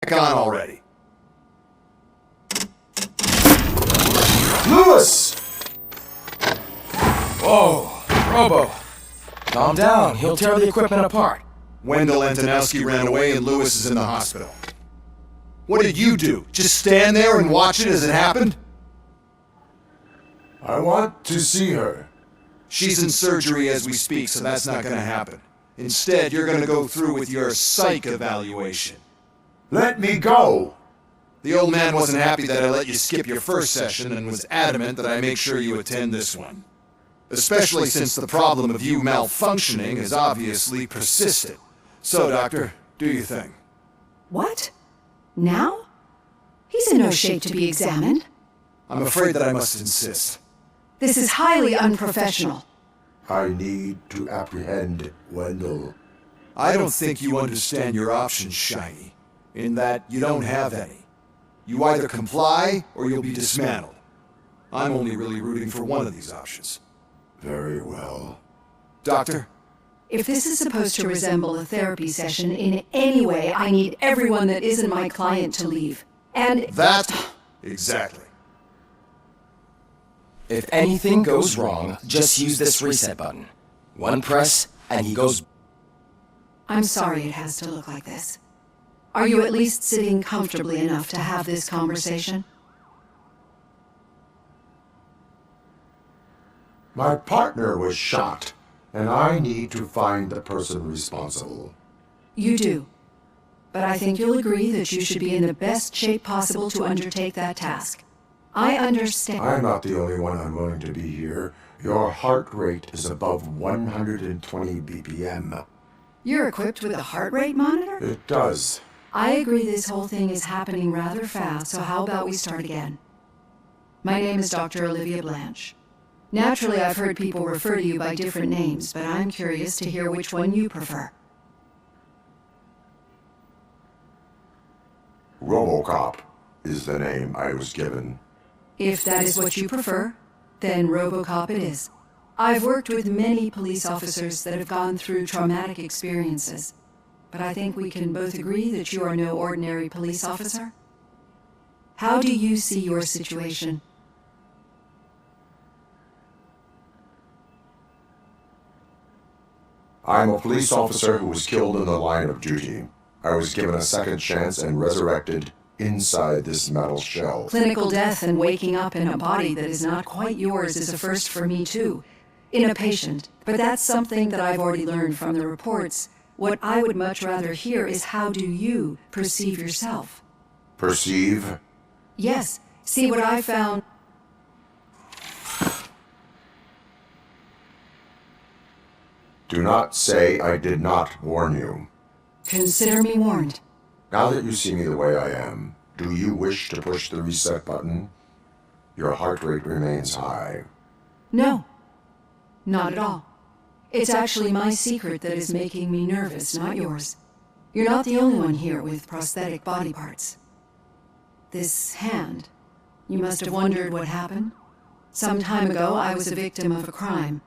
back on already. Lewis! Whoa, Robo. Calm down, he'll tear the equipment apart. Wendell Antonowski ran away and Lewis is in the hospital. What did you do? Just stand there and watch it as it happened? I want to see her. She's in surgery as we speak, so that's not going to happen. Instead, you're going to go through with your psych evaluation. Let me go! The old man wasn't happy that I let you skip your first session and was adamant that I make sure you attend this one. Especially since the problem of you malfunctioning has obviously persisted. So, Doctor, do your thing. What? Now? He's in no shape to be examined. I'm afraid that I must insist. This is highly unprofessional. I need to apprehend Wendell. I don't think you understand your options, Shiny, in that you don't have any. You either comply or you'll be dismantled. I'm only really rooting for one of these options. Very well. Doctor? If this is supposed to resemble a therapy session in any way, I need everyone that isn't my client to leave. And... That... Exactly. If anything goes wrong, just use this reset button. One press, and he goes... I'm sorry it has to look like this. Are you at least sitting comfortably enough to have this conversation? My partner was shot, and I need to find the person responsible. You do. But I think you'll agree that you should be in the best shape possible to undertake that task. I understand. I'm not the only one unwilling to be here. Your heart rate is above 120 BPM. You're equipped with a heart rate monitor? It does. I agree this whole thing is happening rather fast, so how about we start again? My name is Dr. Olivia Blanche. Naturally, I've heard people refer to you by different names, but I'm curious to hear which one you prefer. Robocop is the name I was given. If that is what you prefer, then Robocop it is. I've worked with many police officers that have gone through traumatic experiences, but I think we can both agree that you are no ordinary police officer. How do you see your situation? I'm a police officer who was killed in the line of duty. I was given a second chance and resurrected inside this metal shell. Clinical death and waking up in a body that is not quite yours is a first for me too, in a patient. But that's something that I've already learned from the reports. What I would much rather hear is how do you perceive yourself? Perceive? Yes. See what I found? Do not say I did not warn you. Consider me warned. Now that you see me the way I am, do you wish to push the reset button? Your heart rate remains high. No. Not at all. It's actually my secret that is making me nervous, not yours. You're not the only one here with prosthetic body parts. This hand, you must have wondered what happened. Some time ago, I was a victim of a crime.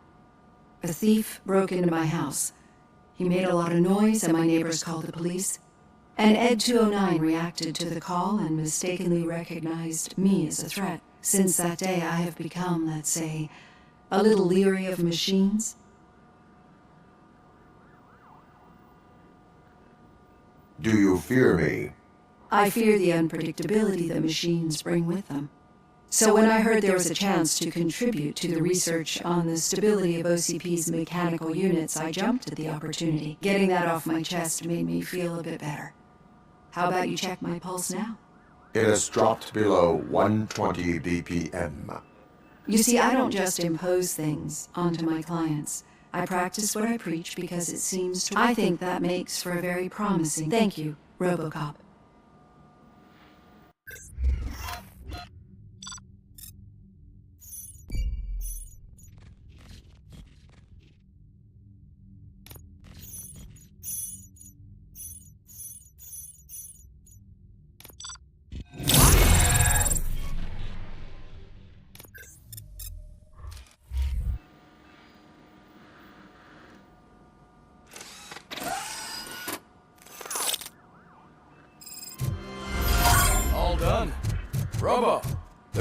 A thief broke into my house. He made a lot of noise and my neighbors called the police. And Ed 209 reacted to the call and mistakenly recognized me as a threat. Since that day, I have become, let's say, a little leery of machines. Do you fear me? I fear the unpredictability that machines bring with them. So when I heard there was a chance to contribute to the research on the stability of OCP's mechanical units, I jumped at the opportunity. Getting that off my chest made me feel a bit better. How about you check my pulse now? It has dropped below 120 BPM. You see, I don't just impose things onto my clients. I practice what I preach because it seems to... I think that makes for a very promising... Thank you, Robocop.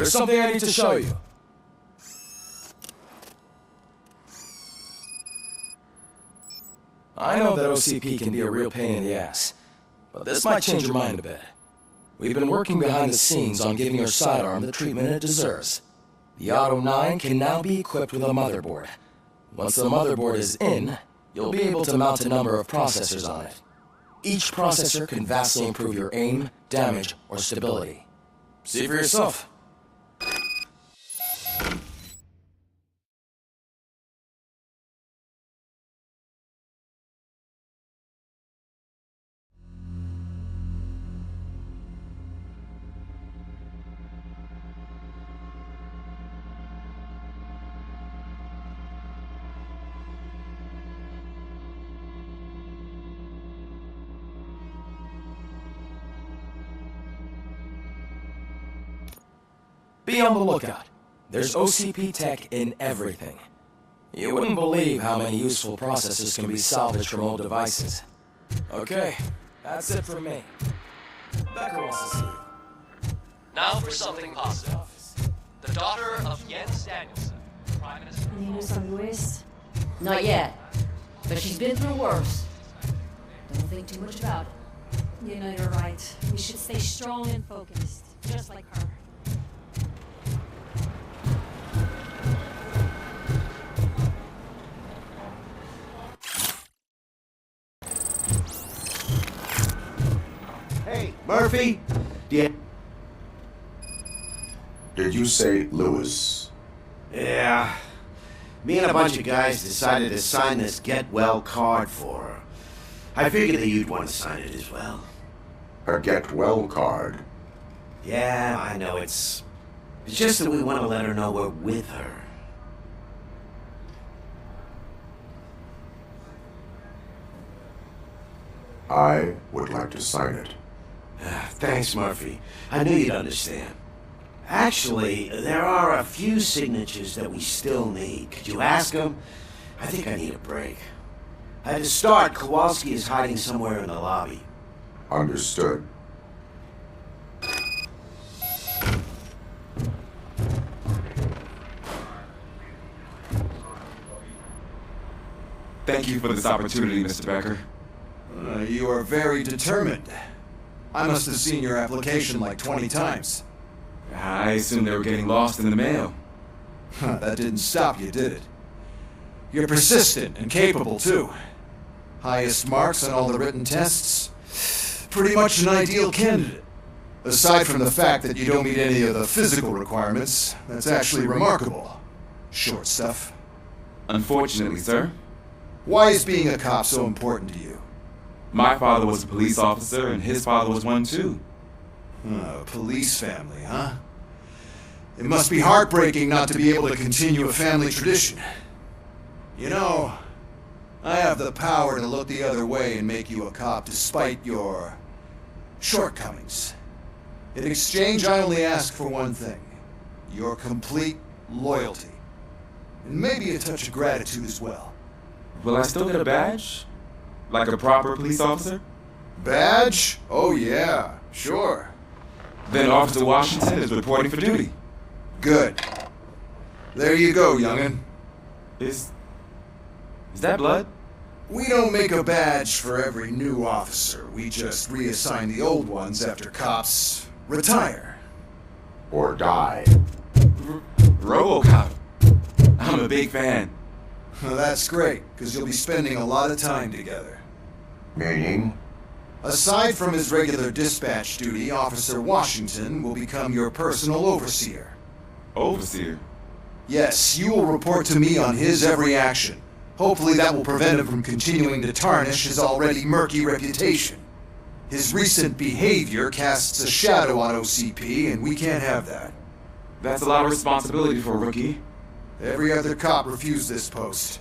There's something I need to show you. I know that OCP can be a real pain in the ass, but this might change your mind a bit. We've been working behind the scenes on giving your sidearm the treatment it deserves. The Auto 9 can now be equipped with a motherboard. Once the motherboard is in, you'll be able to mount a number of processors on it. Each processor can vastly improve your aim, damage, or stability. See for yourself. Be on the lookout. There's OCP tech in everything. You wouldn't believe how many useful processors can be salvaged from old devices. Okay, that's it from me. Becker wants to see you. Now for something positive. The daughter of Jens Danielson, Prime Minister. Any news on Luis? Not yet, but she's been through worse. Don't think too much about it. You know you're right. We should stay strong and focused, just like her. Hey, Murphy? Did you say Lewis? Yeah. Me and a bunch of guys decided to sign this get well card for her. I figured that you'd want to sign it as well. A get well card? Yeah, I know it's just that we want to let her know we're with her. I would like to sign it. Thanks, Murphy. I knew you'd understand. Actually, there are a few signatures that we still need. Could you ask them? I think I need a break. To start, Kowalski is hiding somewhere in the lobby. Understood. Thank you for this opportunity, Mr. Becker. You are very determined. I must have seen your application like 20 times. I assumed they were getting lost in the mail. That didn't stop you, did it? You're persistent and capable, too. Highest marks on all the written tests. Pretty much an ideal candidate. Aside from the fact that you don't meet any of the physical requirements, that's actually remarkable. Short stuff. Unfortunately, sir. Why is being a cop so important to you? My father was a police officer, and his father was one, too. A police family, huh? It must be heartbreaking not to be able to continue a family tradition. You know, I have the power to look the other way and make you a cop despite your shortcomings. In exchange, I only ask for one thing. Your complete loyalty. And maybe a touch of gratitude as well. Will I still get a badge? Like a proper police officer? Badge? Oh yeah, sure. Then Officer Washington is reporting for duty. Good. There you go, young'un. Is that blood? We don't make a badge for every new officer. We just reassign the old ones after cops retire. Or die. Robocop. I'm a big fan. Well, that's great, because you'll be spending a lot of time together. Meaning? Aside from his regular dispatch duty, Officer Washington will become your personal overseer. Overseer? Yes, you will report to me on his every action. Hopefully that will prevent him from continuing to tarnish his already murky reputation. His recent behavior casts a shadow on OCP, and we can't have that. That's a lot of responsibility for a rookie. Every other cop refused this post.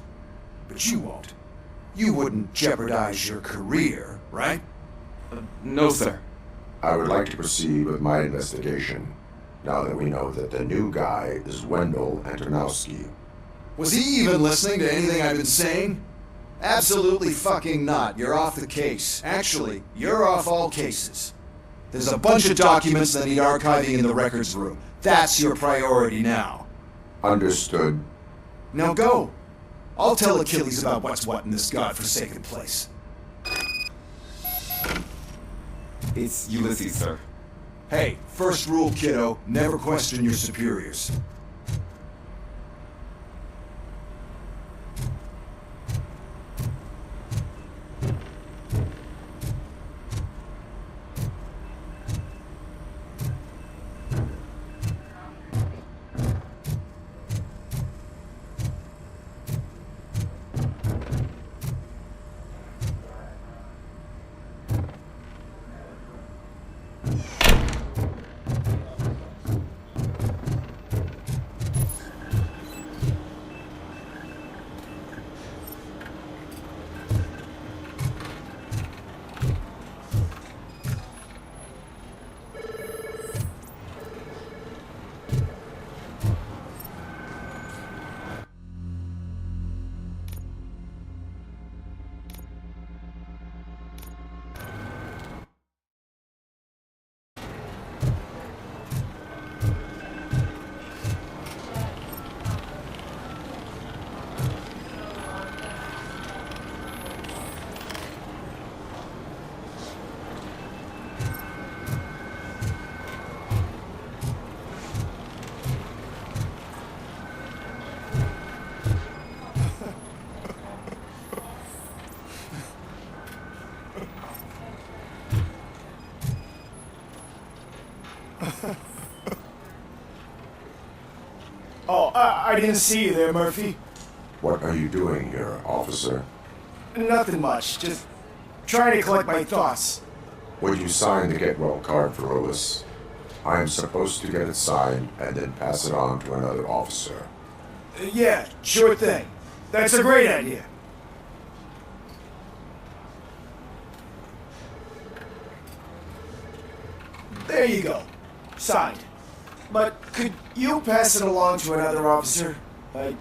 But you won't. You wouldn't jeopardize your career, right? No, sir. I would like to proceed with my investigation, now that we know that the new guy is Wendell Antonowski. Was he even listening to anything I've been saying? Absolutely fucking not. You're off the case. Actually, you're off all cases. There's a bunch of documents that need archiving in the records room. That's your priority now. Understood. Now go. I'll tell Achilles about what's what in this godforsaken place. It's Ulysses, sir. Hey, first rule, kiddo, never question your superiors. Oh, I didn't see you there, Murphy. What are you doing here, officer? Nothing much, just trying to collect my thoughts. Would you sign the get well card for Lewis? I am supposed to get it signed and then pass it on to another officer. Yeah, sure thing. That's a great idea. There you go. Signed. But could you pass it along to another officer? I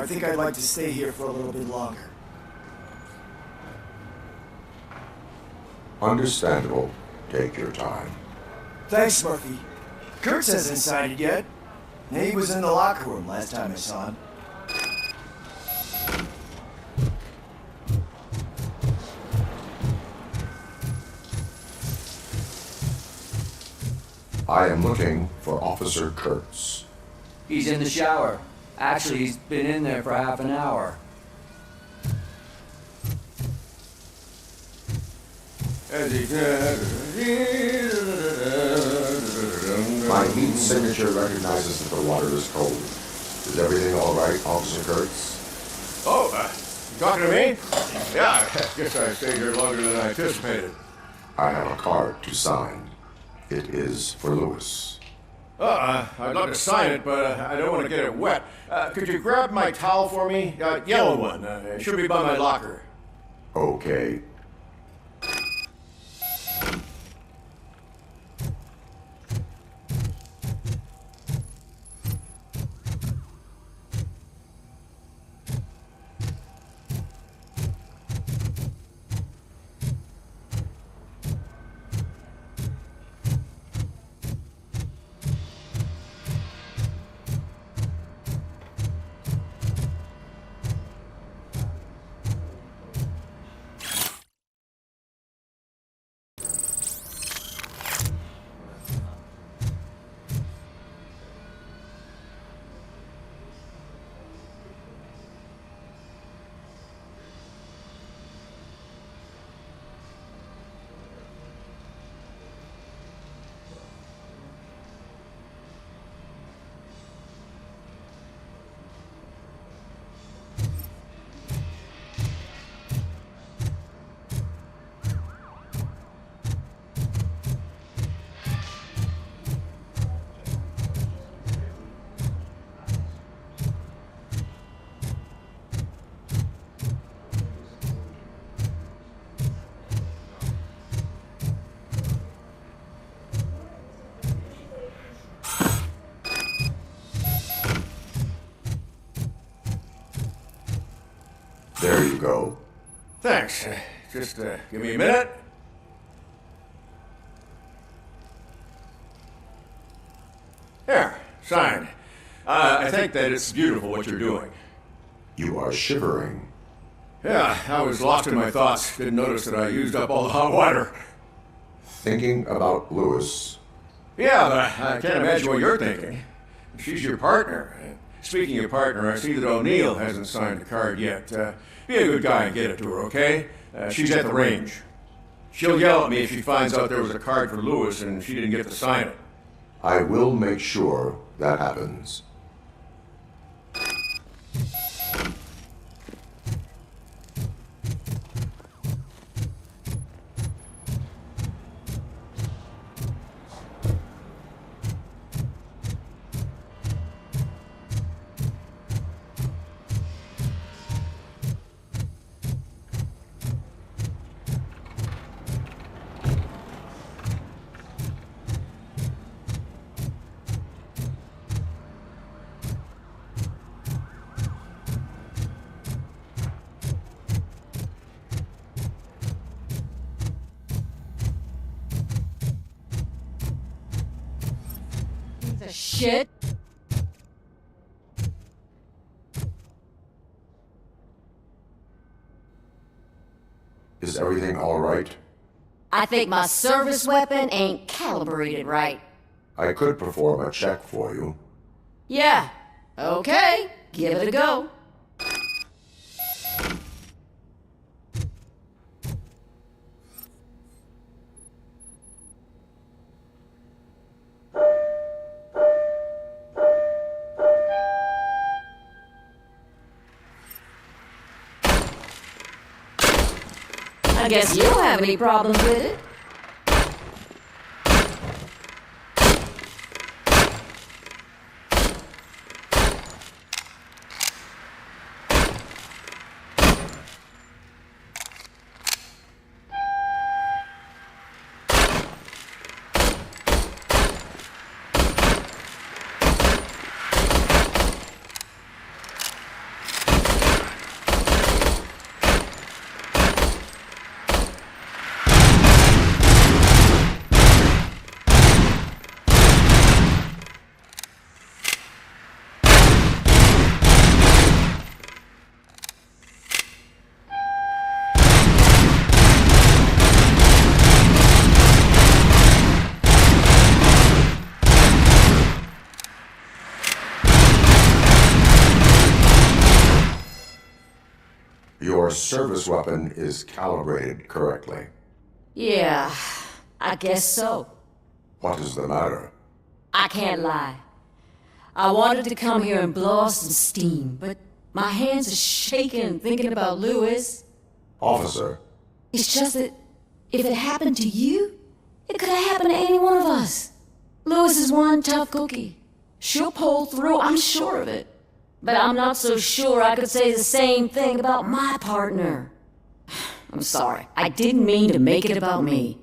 think I'd like to stay here for a little bit longer. Understandable. Take your time. Thanks, Murphy. Kurtz hasn't signed it yet. He was in the locker room last time I saw him. I am looking for Officer Kurtz. He's in the shower. Actually, he's been in there for half an hour. My heat signature recognizes that the water is cold. Is everything all right, Officer Kurtz? Oh, you talking to me? Yeah, I guess I stayed here longer than I anticipated. I have a card to sign. It is for Lewis. I'd love to sign it, but I don't want to get it wet. Could you grab my towel for me? Yellow one. It should be by my locker. Okay. There you go. Thanks. Just give me a minute. Here. I think that it's beautiful what you're doing. You are shivering. Yeah, I was lost in my thoughts. Didn't notice that I used up all the hot water. Thinking about Lewis. Yeah, but I can't imagine what you're thinking. She's your partner. Speaking of partner, I see that O'Neill hasn't signed the card yet. Be a good guy and get it to her, okay? She's at the range. She'll yell at me if she finds out there was a card for Lewis and she didn't get to sign it. I will make sure that happens. Shit. Is everything all right? I think my service weapon ain't calibrated right. I could perform a check for you. Yeah. Okay. Give it a go. I guess you don't have any problems with it. Your service weapon is calibrated correctly. Yeah, I guess so. What is the matter? I can't lie. I wanted to come here and blow off some steam, but my hands are shaking thinking about Lewis. Officer. It's just that if it happened to you, it could have happened to any one of us. Lewis is one tough cookie. She'll pull through, I'm sure of it. But I'm not so sure I could say the same thing about my partner. I'm sorry. I didn't mean to make it about me.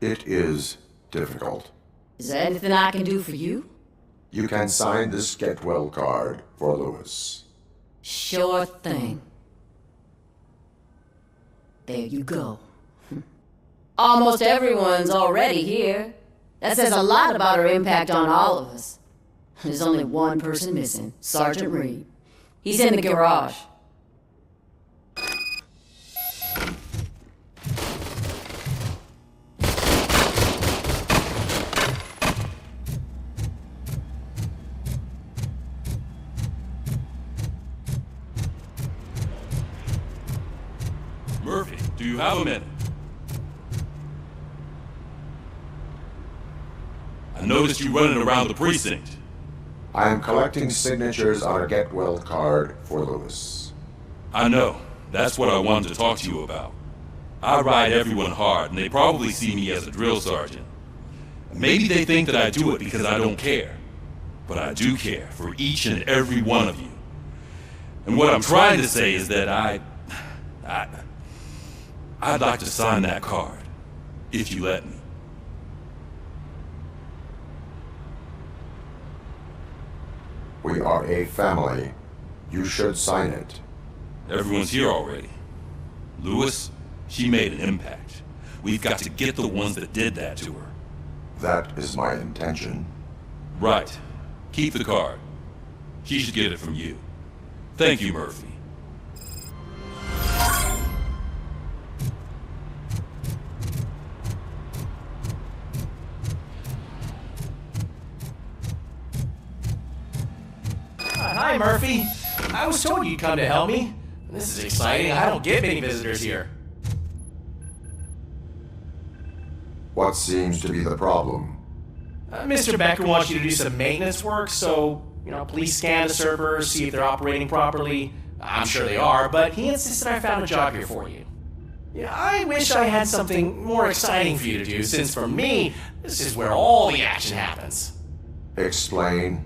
It is difficult. Is there anything I can do for you? You can sign this Get Well card for Lewis. Sure thing. There you go. Almost everyone's already here. That says a lot about her impact on all of us. There's only one person missing, Sergeant Reed. He's in the garage. Murphy, do you have a minute? I noticed you running around the precinct. I am collecting signatures on a Get Well card for Lewis. I know. That's what I wanted to talk to you about. I ride everyone hard, and they probably see me as a drill sergeant. Maybe they think that I do it because I don't care. But I do care for each and every one of you. And what I'm trying to say is that I'd like to sign that card, if you let me. We are a family. You should sign it. Everyone's here already. Lewis, she made an impact. We've got to get the ones that did that to her. That is my intention. Right. Keep the card. She should get it from you. Thank you, Murphy. Hi, Murphy. I was told you'd come to help me. This is exciting. I don't get many visitors here. What seems to be the problem? Mr. Becker wants you to do some maintenance work, so, please scan the servers, see if they're operating properly. I'm sure they are, but he insisted I found a job here for you. I wish I had something more exciting for you to do, since for me, this is where all the action happens. Explain.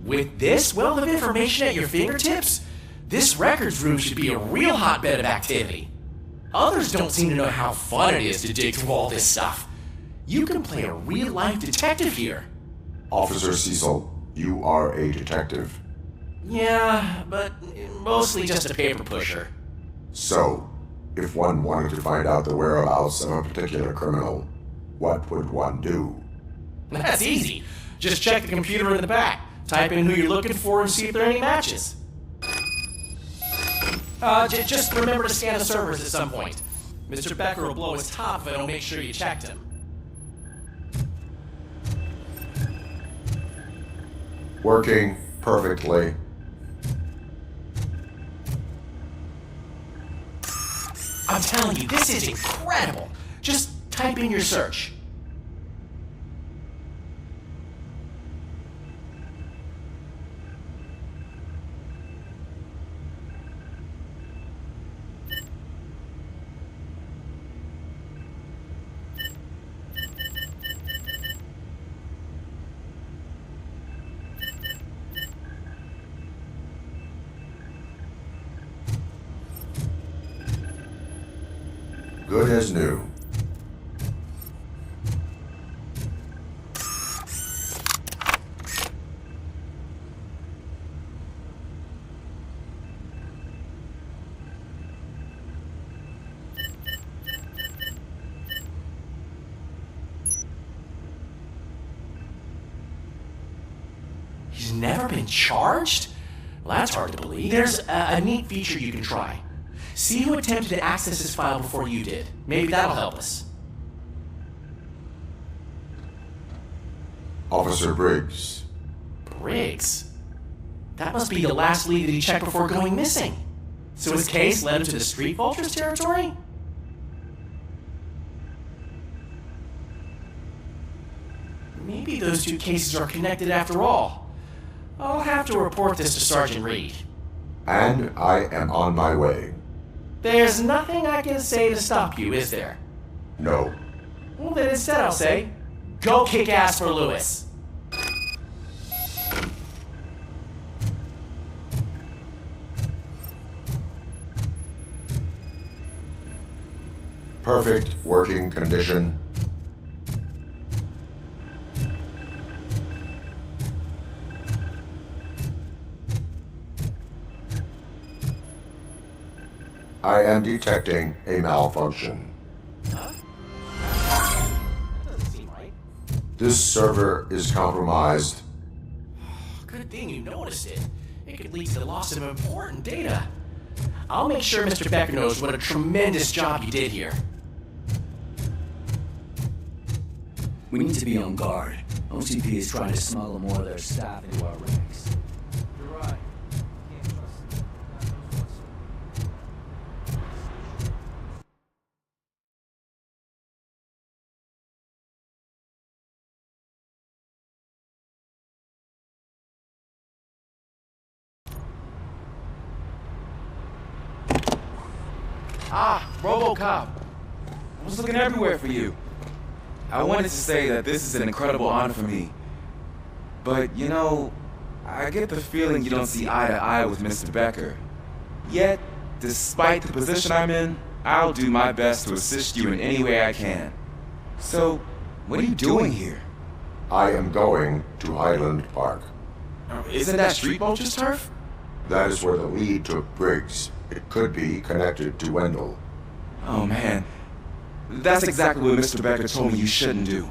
With this wealth of information at your fingertips, this records room should be a real hotbed of activity. Others don't seem to know how fun it is to dig through all this stuff. You can play a real-life detective here. Officer Cecil, you are a detective. Yeah, but mostly just a paper pusher. So, if one wanted to find out the whereabouts of a particular criminal, what would one do? That's easy. Just check the computer in the back. Type in who you're looking for and see if there are any matches. Just remember to scan the servers at some point. Mr. Becker will blow his top if I don't make sure you checked him. Working perfectly. I'm telling you, this is incredible. Just type in your search. Good as new. He's never been charged? Well, that's hard to believe. There's a neat feature you can try. See who attempted to access his file before you did. Maybe that'll help us. Officer Briggs. Briggs? That must be the last lead that he checked before going missing. So his case led him to the Street Vultures territory? Maybe those two cases are connected after all. I'll have to report this to Sergeant Reed. And I am on my way. There's nothing I can say to stop you, is there? No. Well, then instead I'll say, go kick ass for Lewis. Perfect working condition. I am detecting a malfunction. Huh? That doesn't seem right. This server is compromised. Good thing you noticed it. It could lead to the loss of important data. I'll make sure Mr. Becker knows what a tremendous job you did here. We need to be on guard. OCP is trying to smuggle more of their staff into our ranks. You're right. Can't trust them. Ah, Robocop. I was looking everywhere for you. I wanted to say that this is an incredible honor for me. But, I get the feeling you don't see eye to eye with Mr. Becker. Yet, despite the position I'm in, I'll do my best to assist you in any way I can. So, what are you doing here? I am going to Highland Park. Isn't that Street Vulture's turf? That is where the lead took Briggs. It could be connected to Wendell. Oh man, that's exactly what Mr. Becker told me you shouldn't do.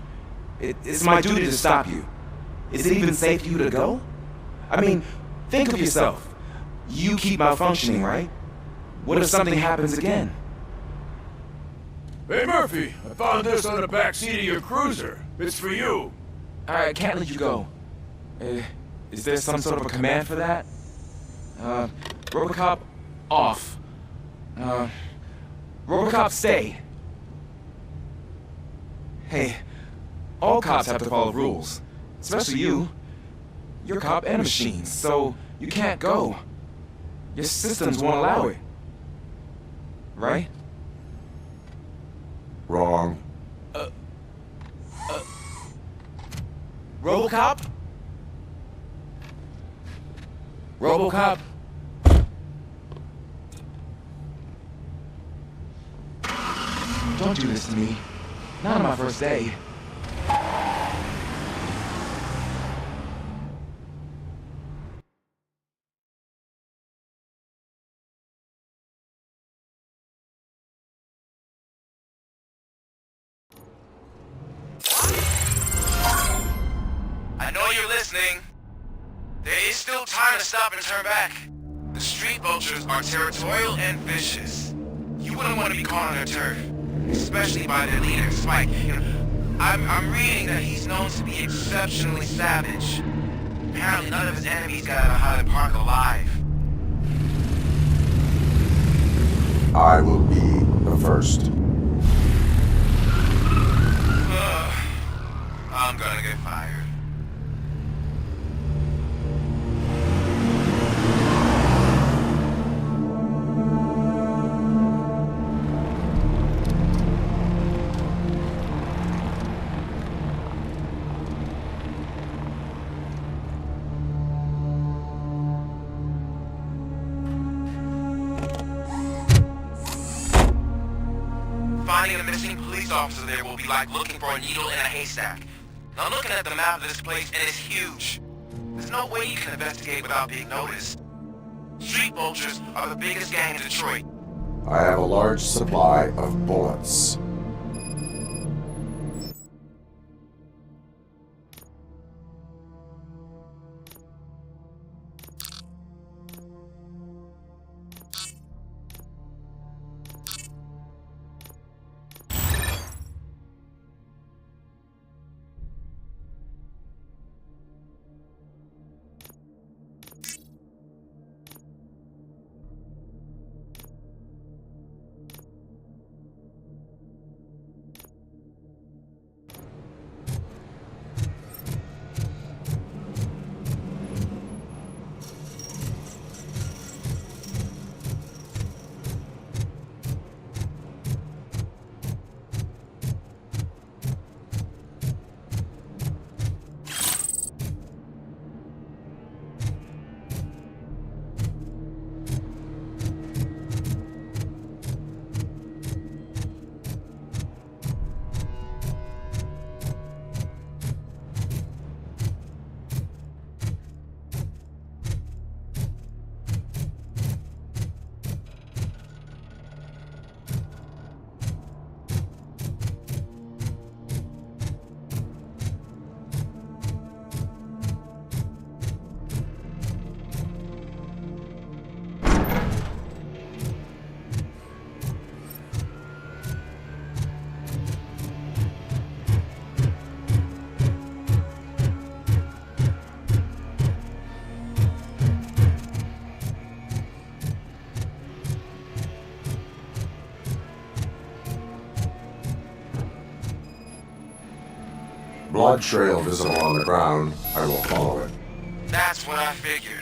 It's my duty to stop you. Is it even safe for you to go? I mean, think of yourself. You keep malfunctioning, right? What if something happens again? Hey Murphy, I found this on the back seat of your cruiser. It's for you. I can't let you go. Is there some sort of a command for that? Robocop, off. Robocop, stay. Hey, all cops have to follow rules. Especially you. You're a cop and a machine, so you can't go. Your systems won't allow it. Right? Wrong. Robocop? Robocop? Don't do this to me. Not on my first day. I know you're listening. There is still time to stop and turn back. The Street Vultures are territorial and vicious. You wouldn't want to be caught on their turf, especially by their leader, Spike. I'm reading that he's known to be exceptionally savage. Apparently none of his enemies got out of Highland Park alive. I will be the first. I'm gonna get fired. Finding a missing police officer there will be like looking for a needle in a haystack. Now looking at the map of this place, and it's huge. There's no way you can investigate without being noticed. Street Vultures are the biggest gang in Detroit. I have a large supply of bullets. Blood trail visible on the ground. I will follow it. That's what I figured.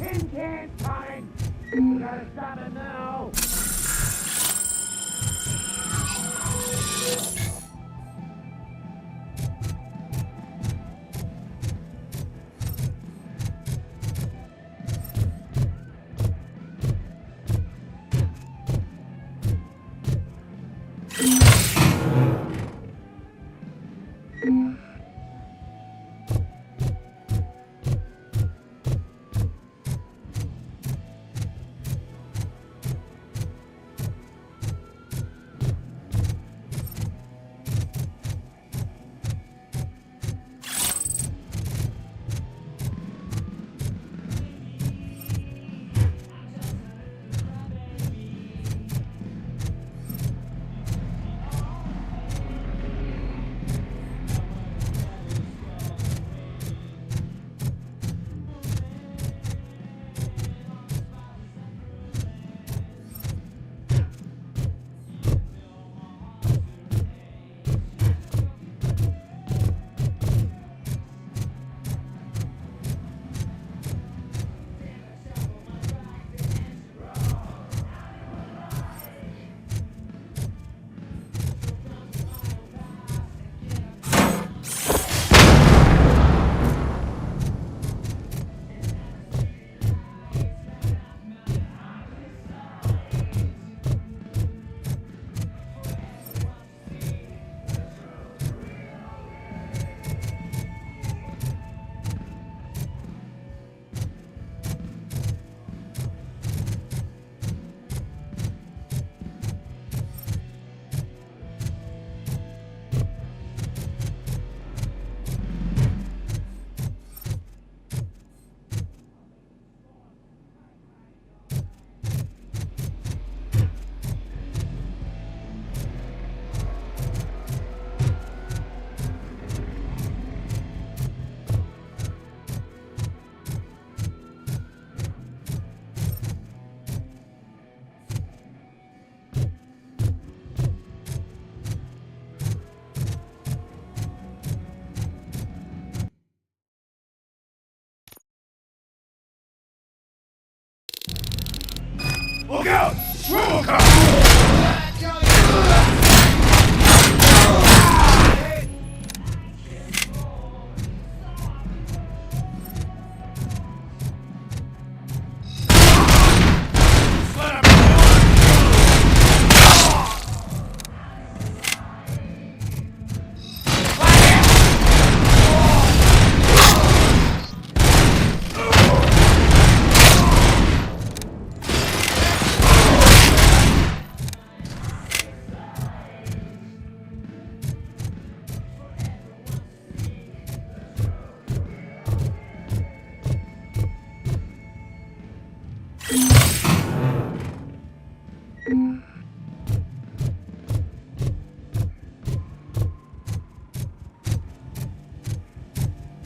tin can's coming! We gotta stop it now! Look out! Robocop!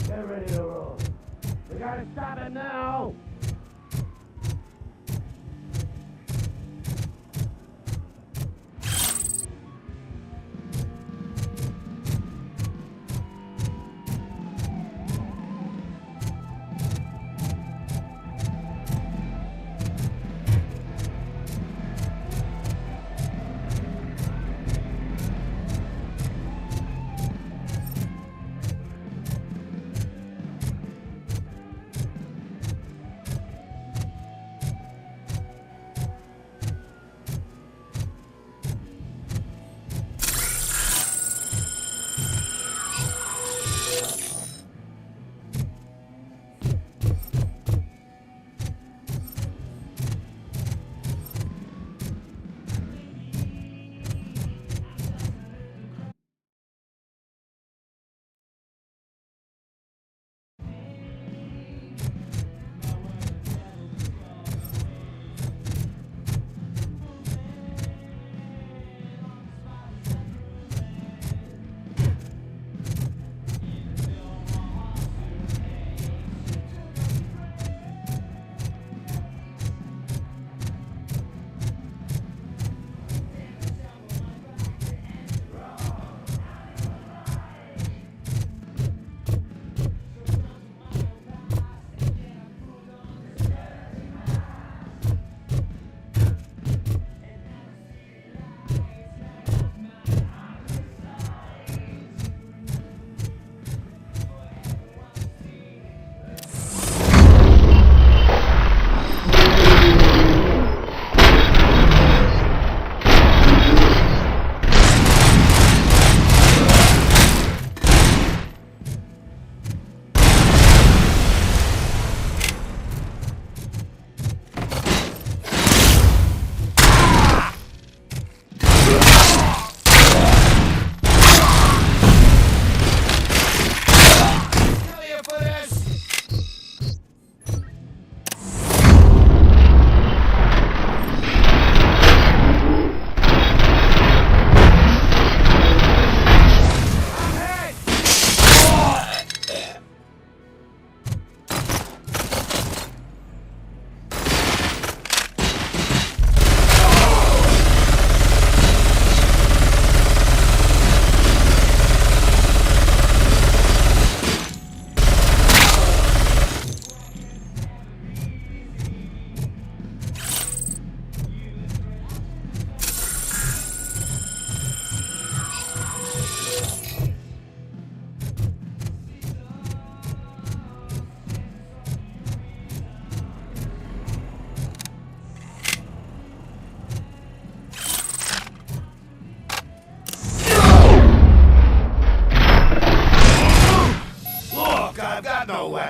Get ready to roll. We gotta stop it now!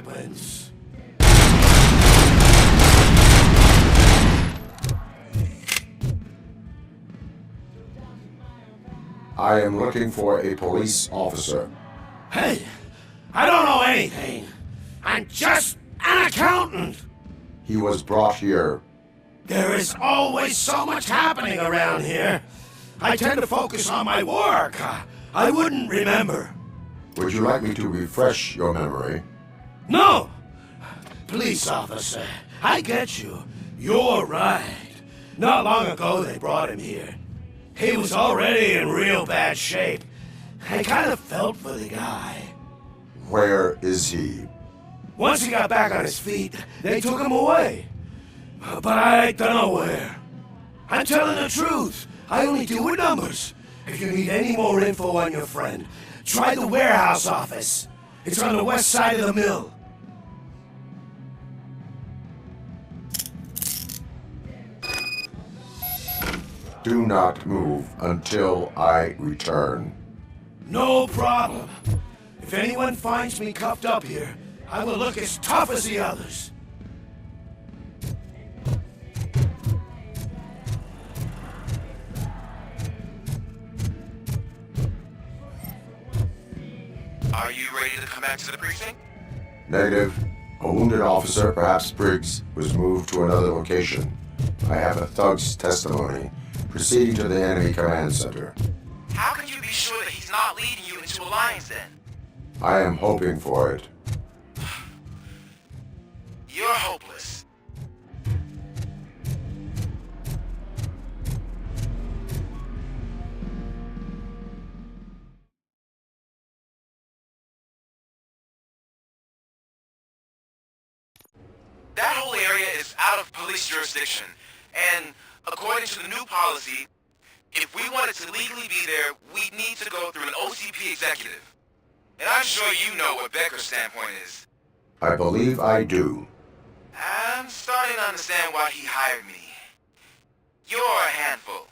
happens. I am looking for a police officer. Hey, I don't know anything. I'm just an accountant. He was brought here. There is always so much happening around here. I tend to focus on my work. I wouldn't remember. Would you like me to refresh your memory? No! Police officer, I get you. You're right. Not long ago they brought him here. He was already in real bad shape. I kind of felt for the guy. Where is he? Once he got back on his feet, they took him away. But I don't know where. I'm telling the truth. I only deal with numbers. If you need any more info on your friend, try the warehouse office. It's on the west side of the mill. Do not move until I return. No problem. If anyone finds me cuffed up here, I will look as tough as the others. Are you ready to come back to the precinct? Negative. A wounded officer, perhaps Briggs, was moved to another location. I have a thug's testimony. Proceeding to the enemy command center. How can you be sure that he's not leading you into a lion's den? I am hoping for it. You're hopeless. That whole area is out of police jurisdiction, and according to the new policy, if we wanted to legally be there, we'd need to go through an OCP executive. And I'm sure you know what Becker's standpoint is. I believe I do. I'm starting to understand why he hired me. You're a handful.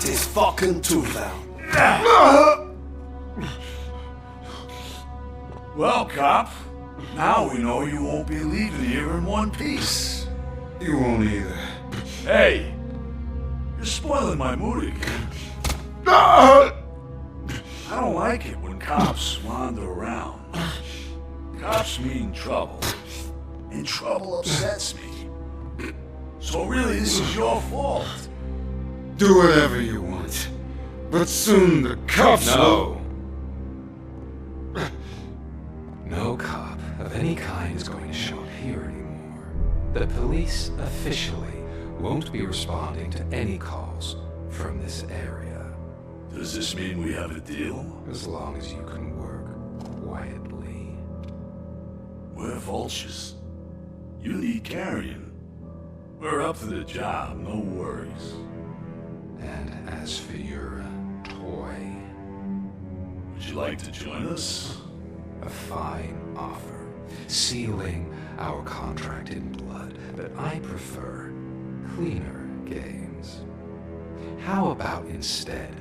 his fucking tooth out. Well, cop, now we know you won't be leaving here in one piece. You won't either. Hey, you're spoiling my mood again. Ah! I don't like it when cops wander around. Cops mean trouble, and trouble upsets me. So really, this is your fault. Do whatever you want. But soon the cops will... No cop of any kind is going to show up here anymore. The police officially won't be responding to any calls from this area. Does this mean we have a deal? As long as you can work quietly. We're vultures. You need carrion. We're up to the job, no worries. And as for your toy... Would you like to join us? A fine offer, sealing our contract in blood, but I prefer cleaner games. How about instead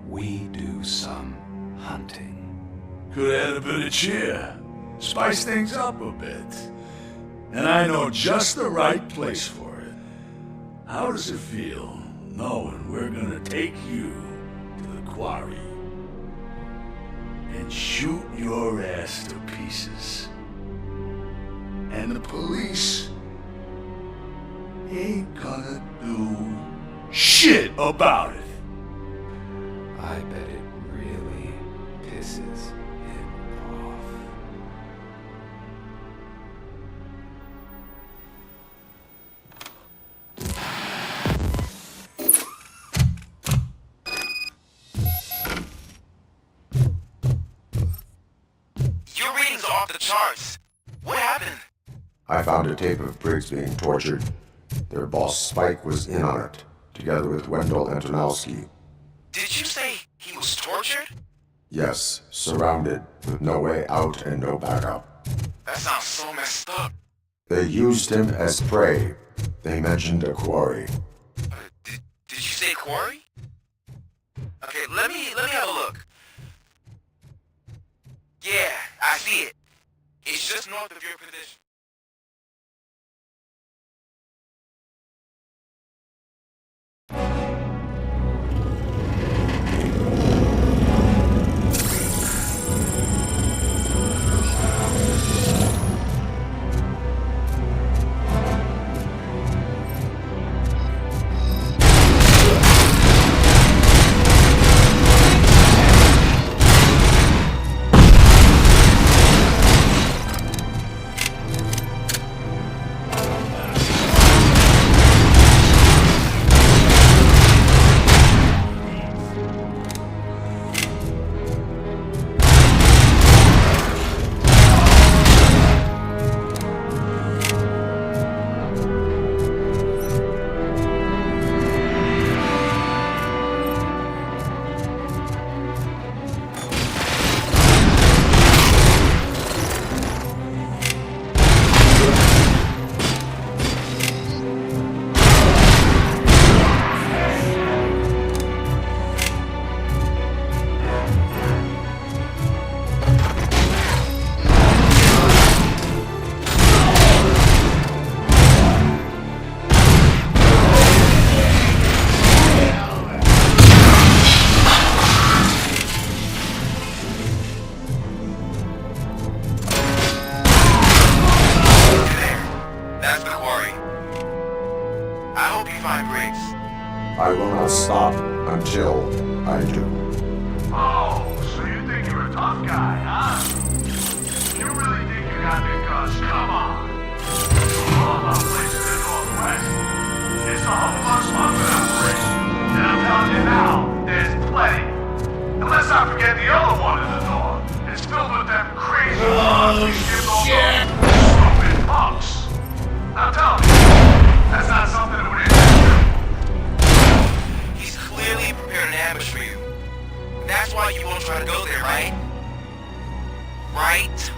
we do some hunting? Could add a bit of cheer, spice things up a bit. And I know just the right place for it. How does it feel knowing we're gonna take you to the quarry and shoot your ass to pieces? And the police ain't gonna do shit about it. I bet it really pisses him off. Your readings are off the charts. What happened? I found a tape of Briggs being tortured. Their boss Spike was in on it, together with Wendell Antonowski. Did you say he was tortured? Yes, surrounded, with no way out and no backup. That sounds so messed up. They used him as prey. They mentioned a quarry. Did you say quarry? Okay, let me have a look. Yeah, I see it. It's just north of your position. I will not stop until I do. Oh, so you think you're a tough guy, huh? You really think you got big guns? Come on. All about places in Northwest. It's a whole lot smoking operation. And I'm telling you now, there's plenty. Unless I forget the other one in the door. It's filled with them crazy shit. Stupid punks. I'm telling you, that's not something that would interest you. He's clearly prepared an ambush for you. That's why you won't try to go there, right? Right?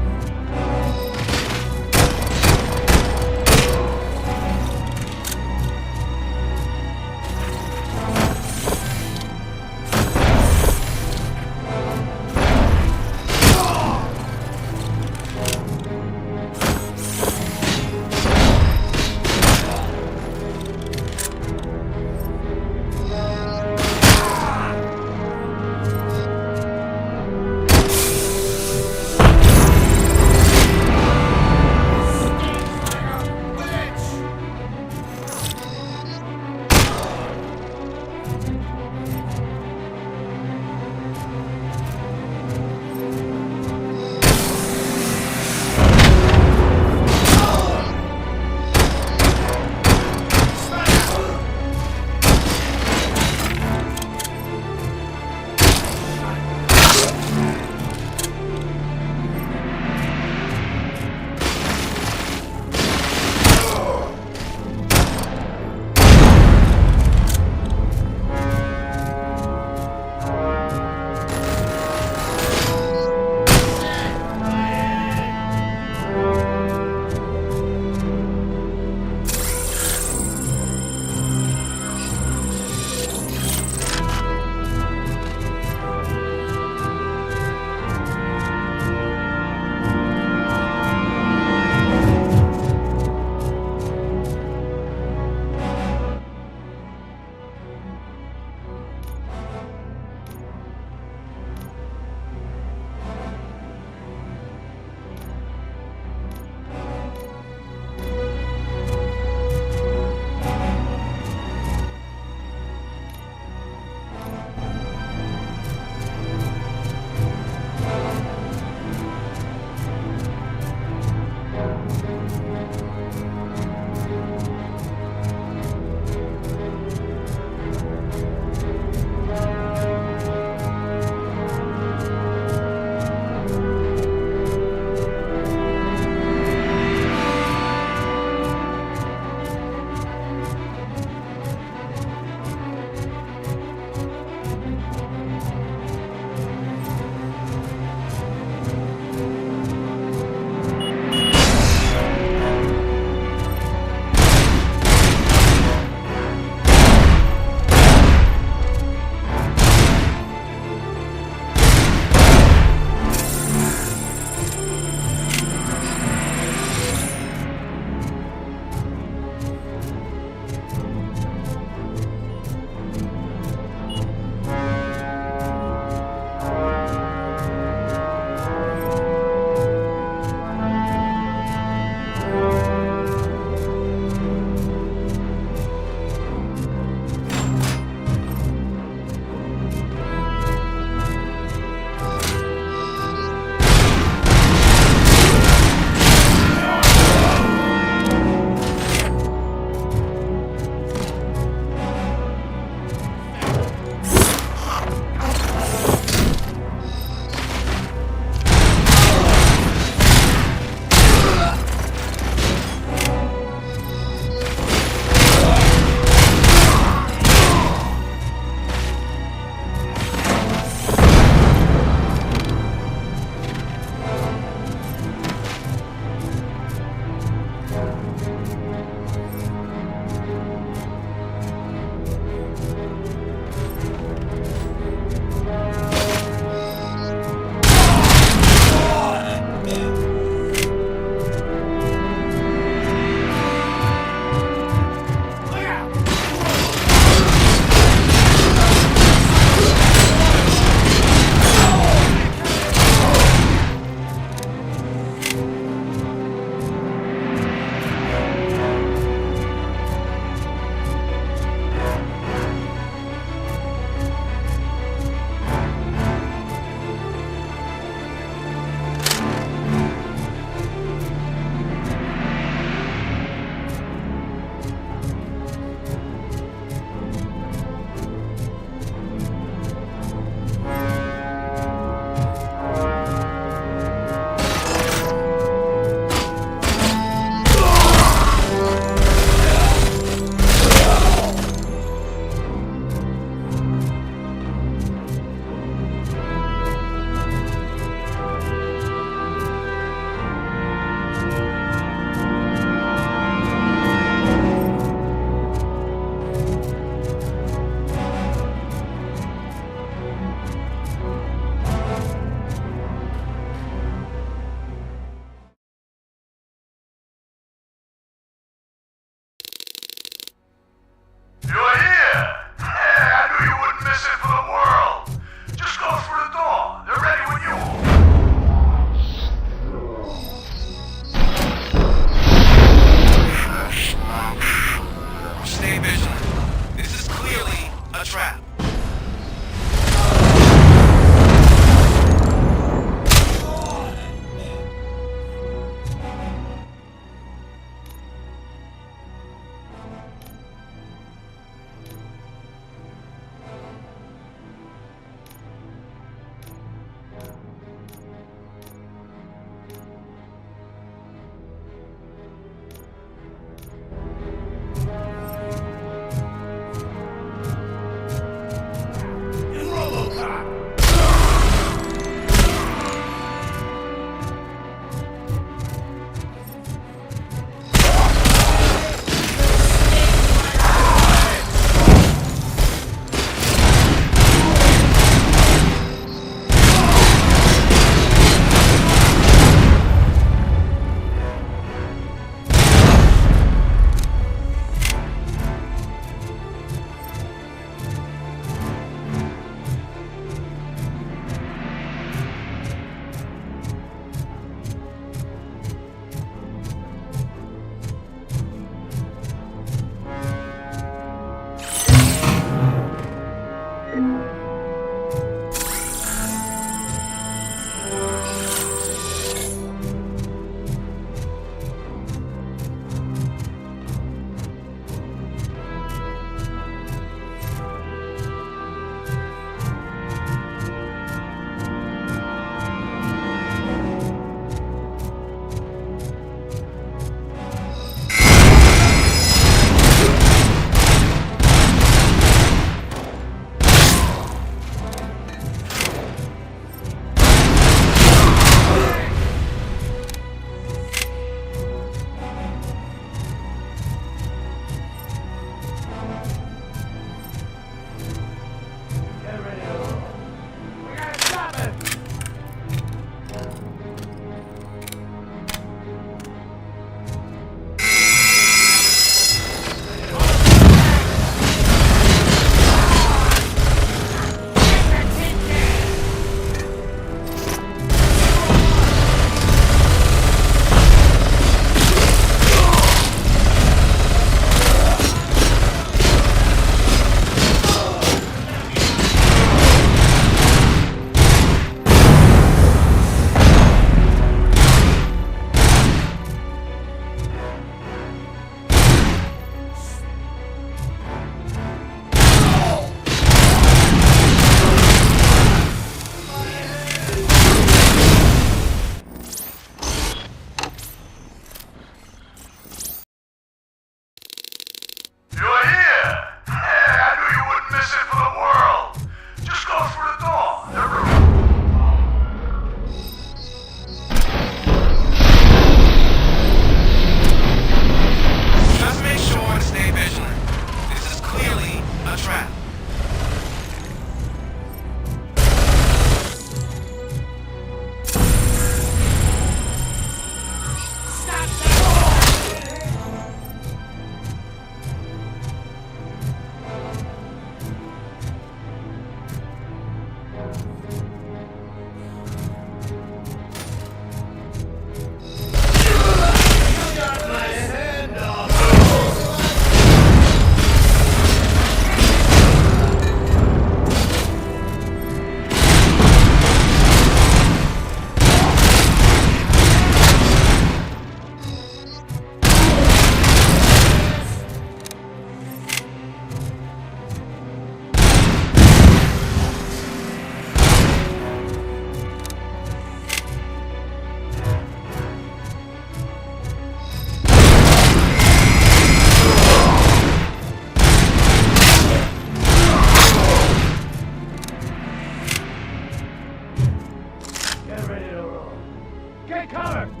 cover!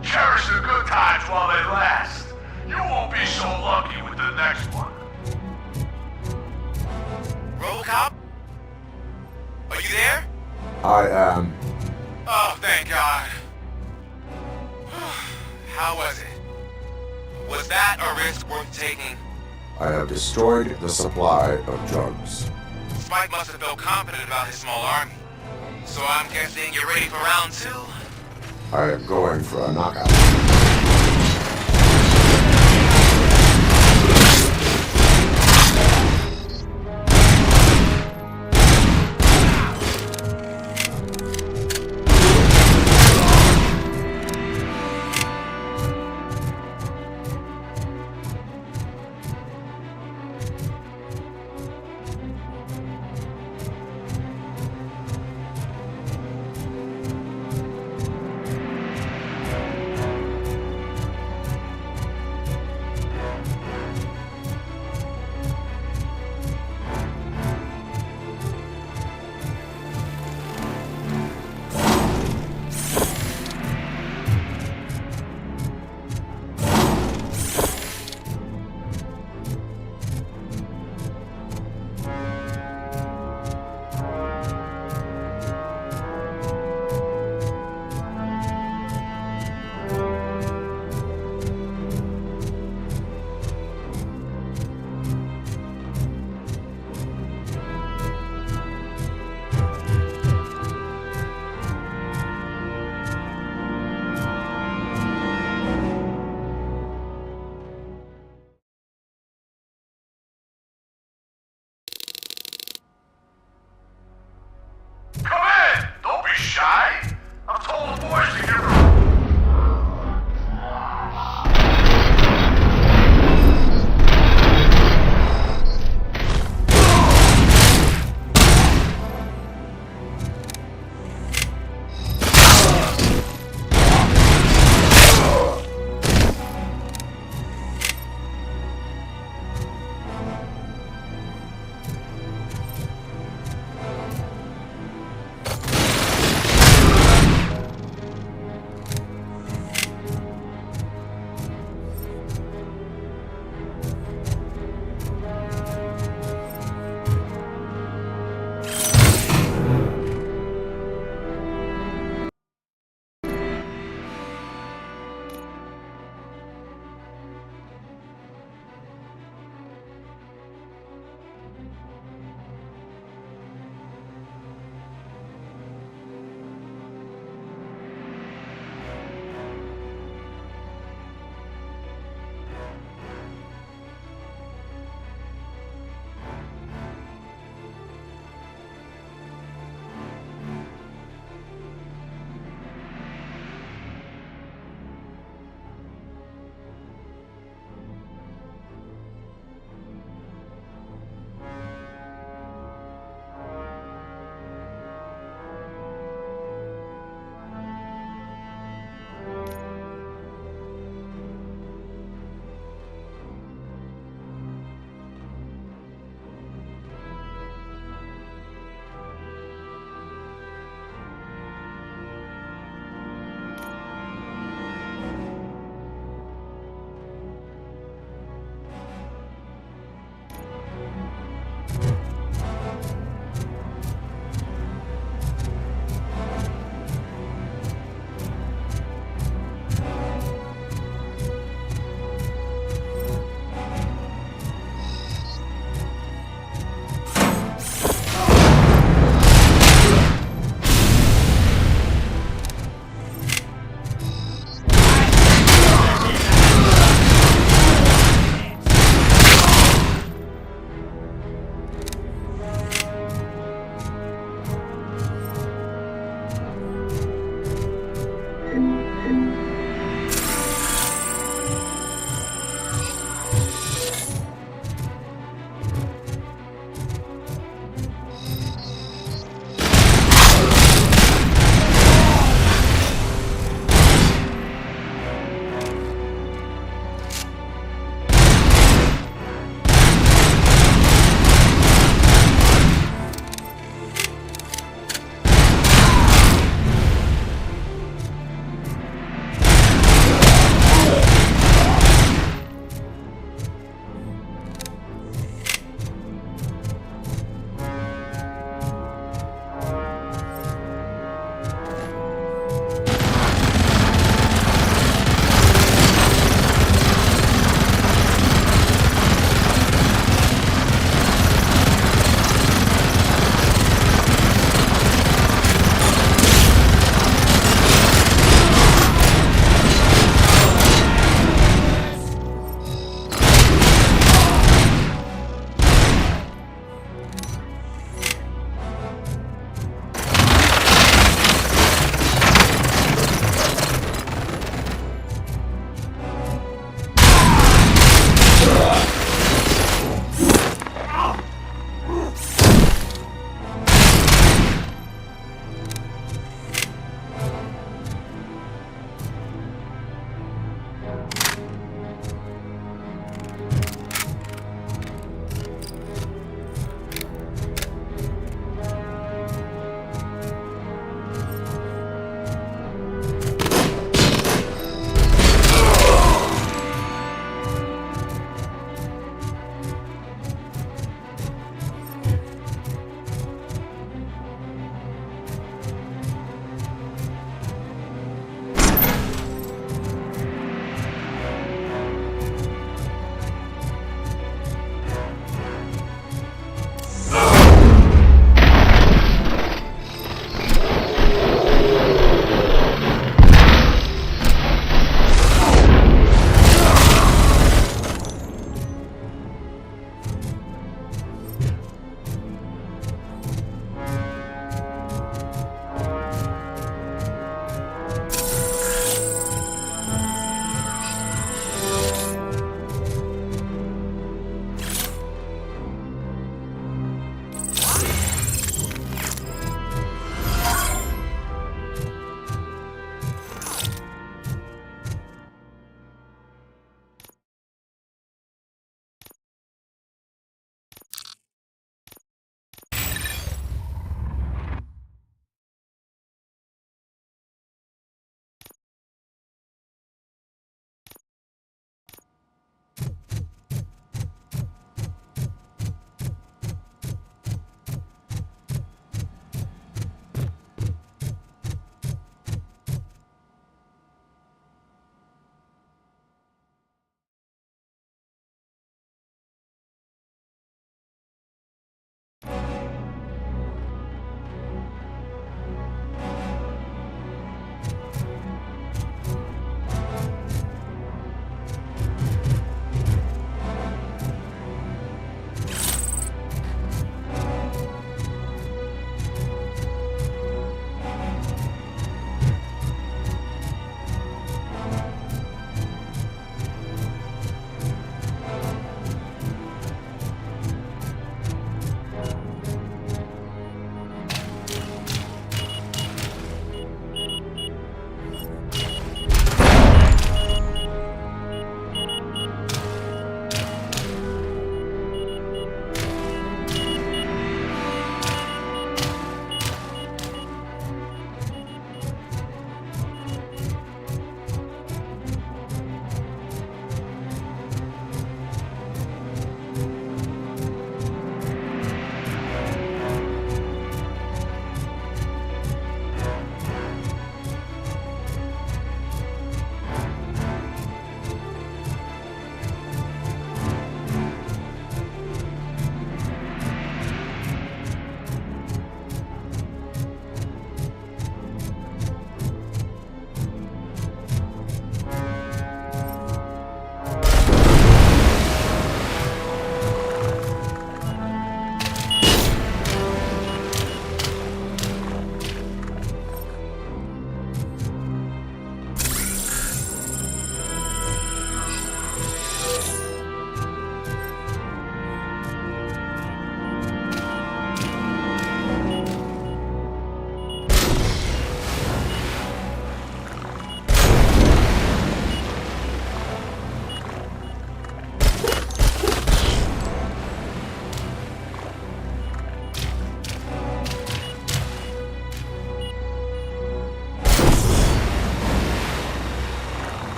Cherish the good times while they last. You won't be so lucky with the next one. Robocop? Are you there? I am. Oh, thank God. How was it? Was that a risk worth taking? I have destroyed the supply of drugs. Spike must have felt confident about his small army. So I'm guessing you're ready for round 2? I am going for a knockout.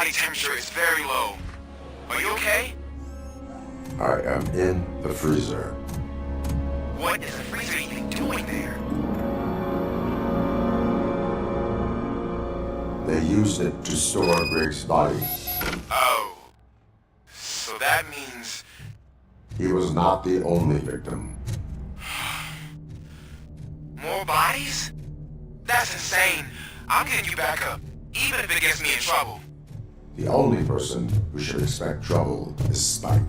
body temperature is very low. Are you okay? I am in the freezer. What is the freezer even doing there? They used it to store Briggs' body. Oh. So that means... He was not the only victim. More bodies? That's insane. I'm getting you back up, even if it gets me in trouble. The only person who should expect trouble is Spike.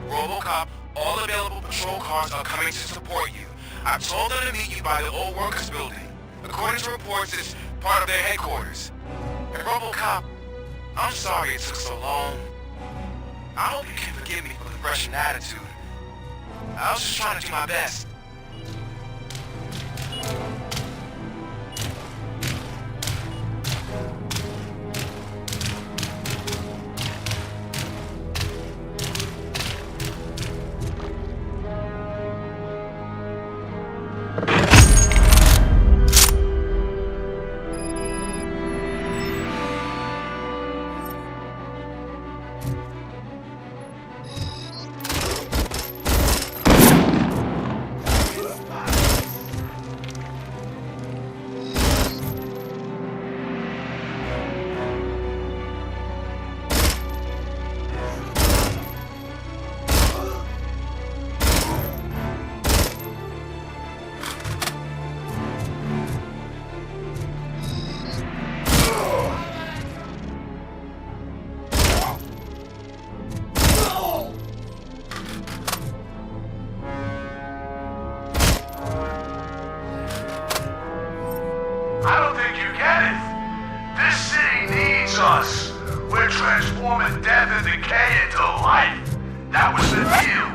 Robocop, all available patrol cars are coming to support you. I've told them to meet you by the old workers building. According to reports, it's part of their headquarters. And Robocop, I'm sorry it took so long. I hope you can forgive me for the Russian attitude. I was just trying to do my best. I don't think you get it. This city needs us. We're transforming death and decay into life. That was the deal.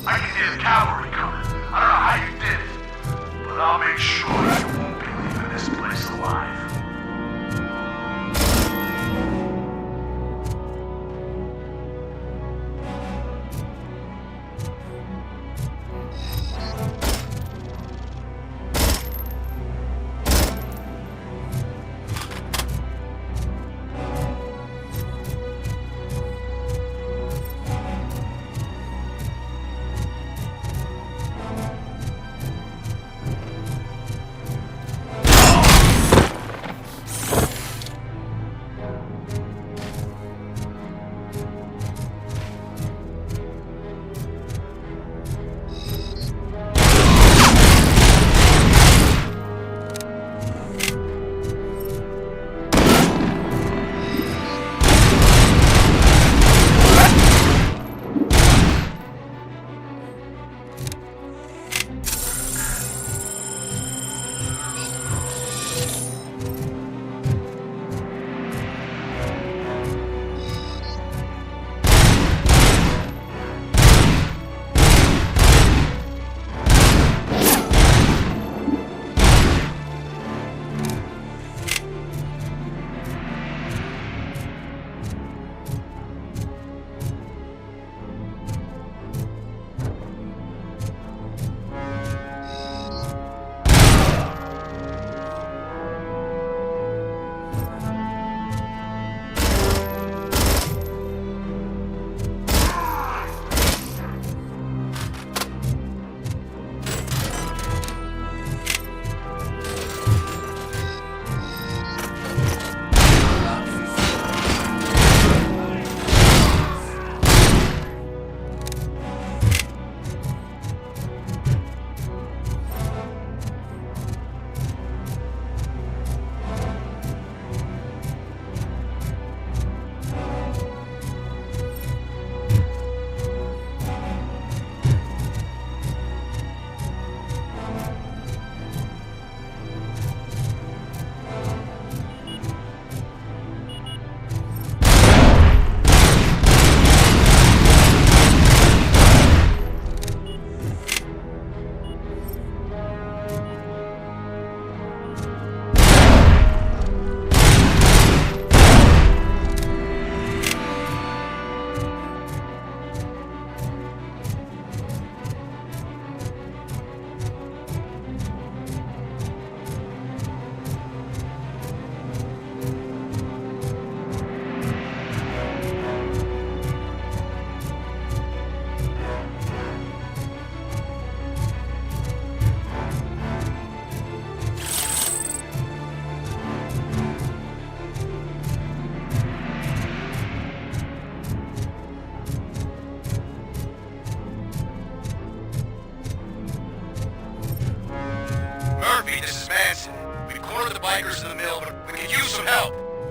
I can hear the cavalry coming. I don't know how you did it, but I'll make sure you won't be leaving this place alive.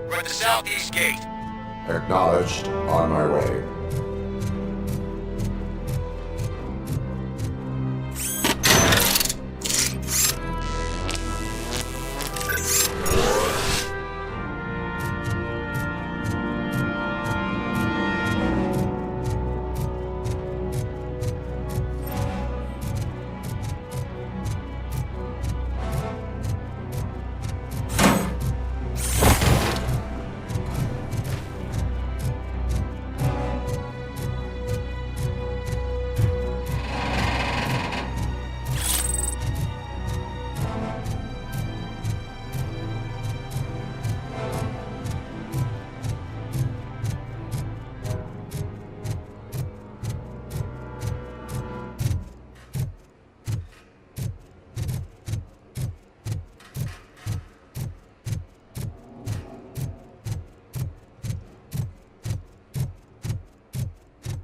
We're at the southeast gate. Acknowledged. On my way.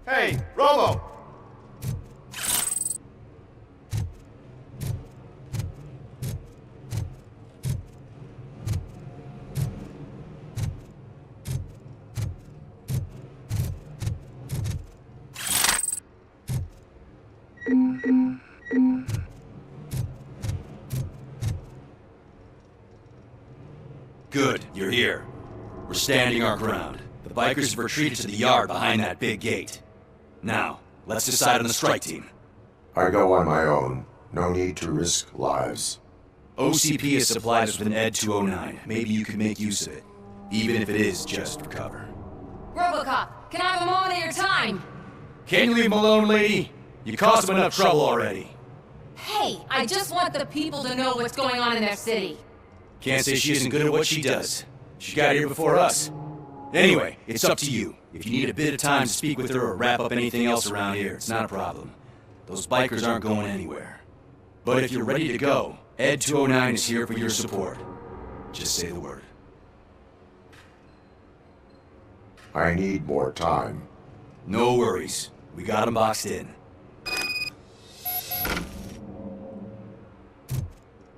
Hey, Robo! Good, you're here. We're standing our ground. The bikers have retreated to the yard behind that big gate. Now, let's decide on the strike team. I go on my own. No need to risk lives. OCP has supplied us with an ED 209. Maybe you can make use of it, even if it is just for cover. Robocop, can I have a moment of your time? Can you leave him alone, lady? You caused him enough trouble already. Hey, I just want the people to know what's going on in their city. Can't say she isn't good at what she does. She got here before us. Anyway, it's up to you. If you need a bit of time to speak with her or wrap up anything else around here, it's not a problem. Those bikers aren't going anywhere. But if you're ready to go, ED 209 is here for your support. Just say the word. I need more time. No worries. We got him boxed in.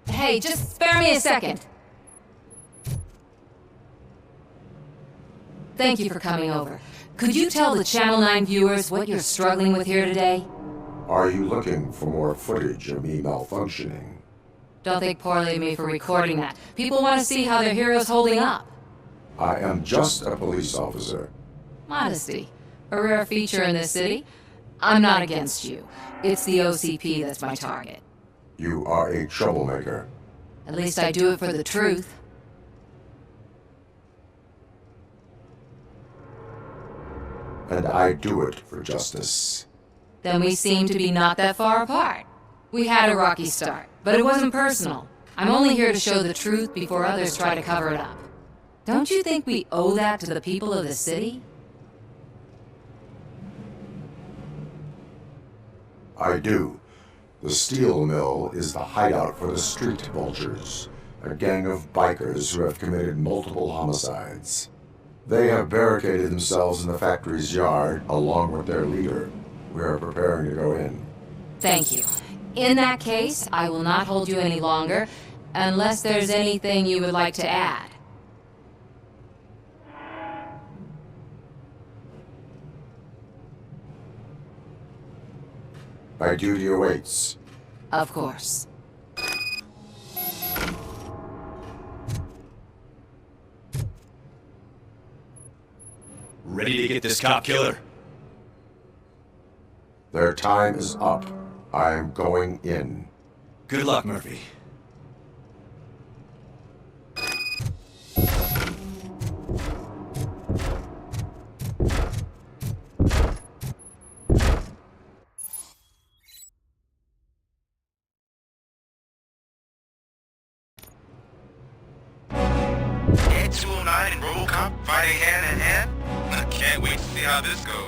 Hey, just spare me a second. Thank you for coming over. Could you tell the Channel 9 viewers what you're struggling with here today? Are you looking for more footage of me malfunctioning? Don't think poorly of me for recording that. People want to see how their hero's holding up. I am just a police officer. Modesty. A rare feature in this city. I'm not against you. It's the OCP that's my target. You are a troublemaker. At least I do it for the truth. And I do it for justice. Then we seem to be not that far apart. We had a rocky start, but it wasn't personal. I'm only here to show the truth before others try to cover it up. Don't you think we owe that to the people of the city? I do. The steel mill is the hideout for the street vultures, a gang of bikers who have committed multiple homicides. They have barricaded themselves in the factory's yard, along with their leader. We are preparing to go in. Thank you. In that case, I will not hold you any longer, unless there's anything you would like to add. My duty awaits. Of course. Ready to get this cop killer? Their time is up. I am going in. Good luck, Murphy. ED 209 and Robocop fighting hand in hand? I can't wait to see how this goes.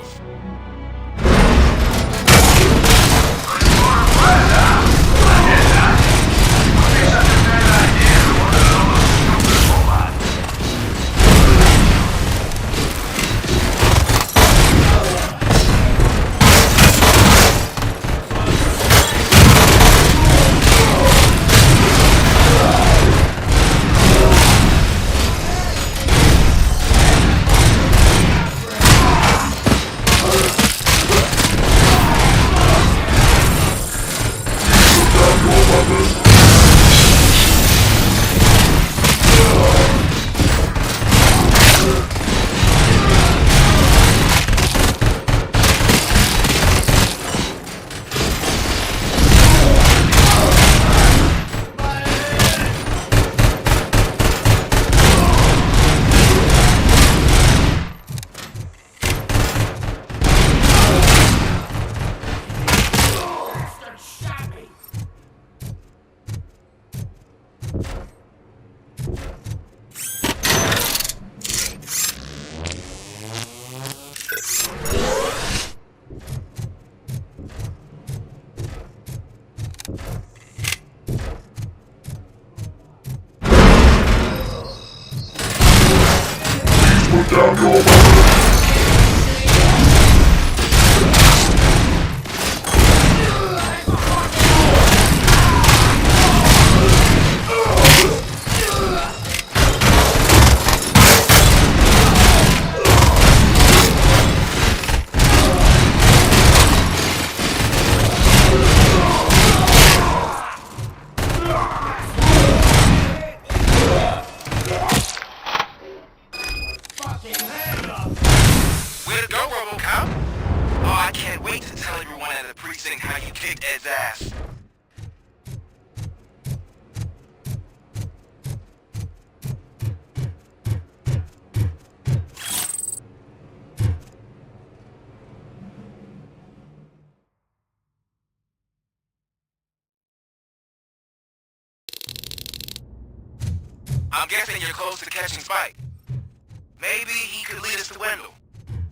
Put down your weapon. Way to go, Robocop! Oh, I can't wait to tell everyone at the precinct how you kicked Ed's ass. I'm guessing you're close to catching Spike. Maybe he could lead us to Wendell.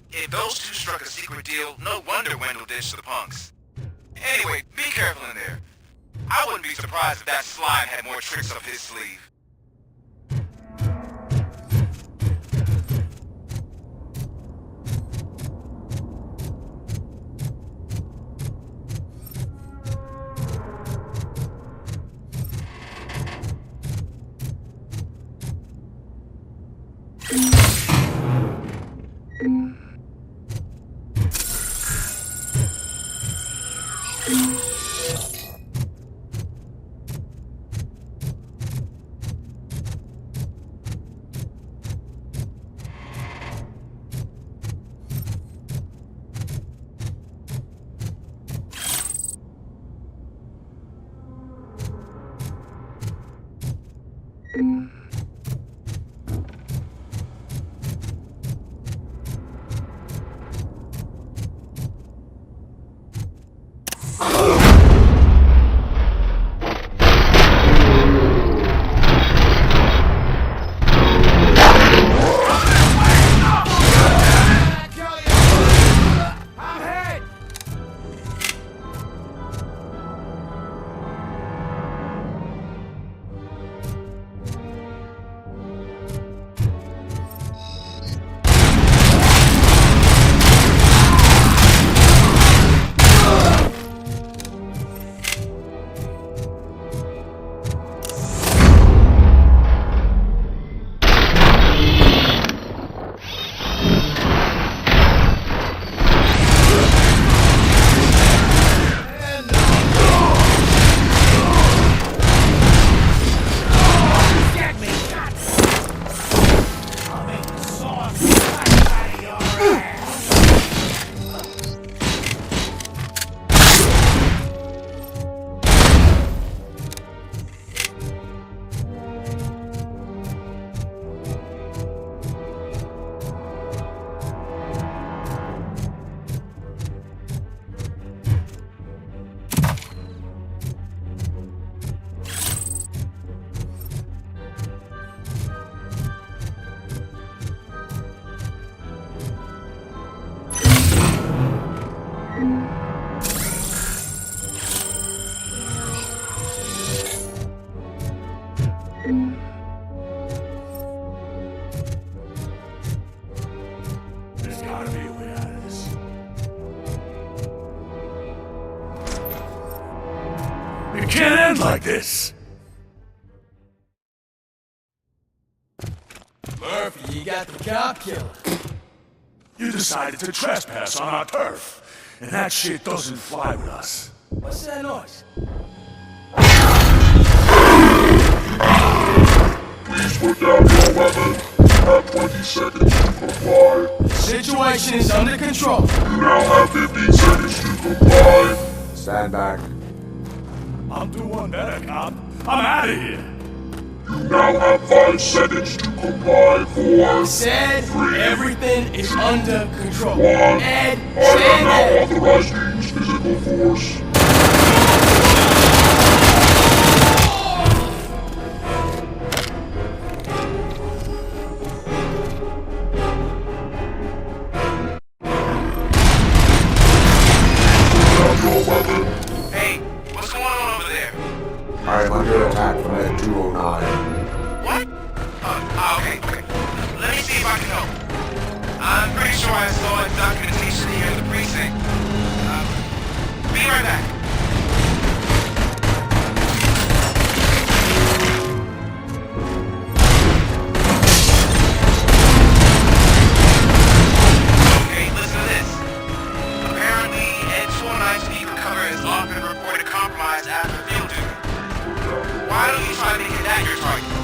If those two struck a secret deal, no wonder Wendell ditched the punks. Anyway, be careful in there. I wouldn't be surprised if that slime had more tricks up his sleeve. It can't end like this! Murphy, you got the cop killer. You decided to trespass on our turf, and that shit doesn't fly with us. What's that noise? Please put down your weapon. You have 20 seconds to comply. The situation is under control. You now have 15 seconds to comply. Stand back. I'm doing better, cop. I'm out of here. You now have 5 seconds to comply. 4, Said 3, everything is under control. 1. Ed, I am now authorized to use physical force. Hey, what's going on over there? I am under attack from Ed 209. What? Okay. Let me see if I can help. sure I saw documentation here in the precinct. Be right back. Okay, listen to this. Apparently, Ed 209 speaker cover has often been reported compromised after field duty. Why don't you try making that your target?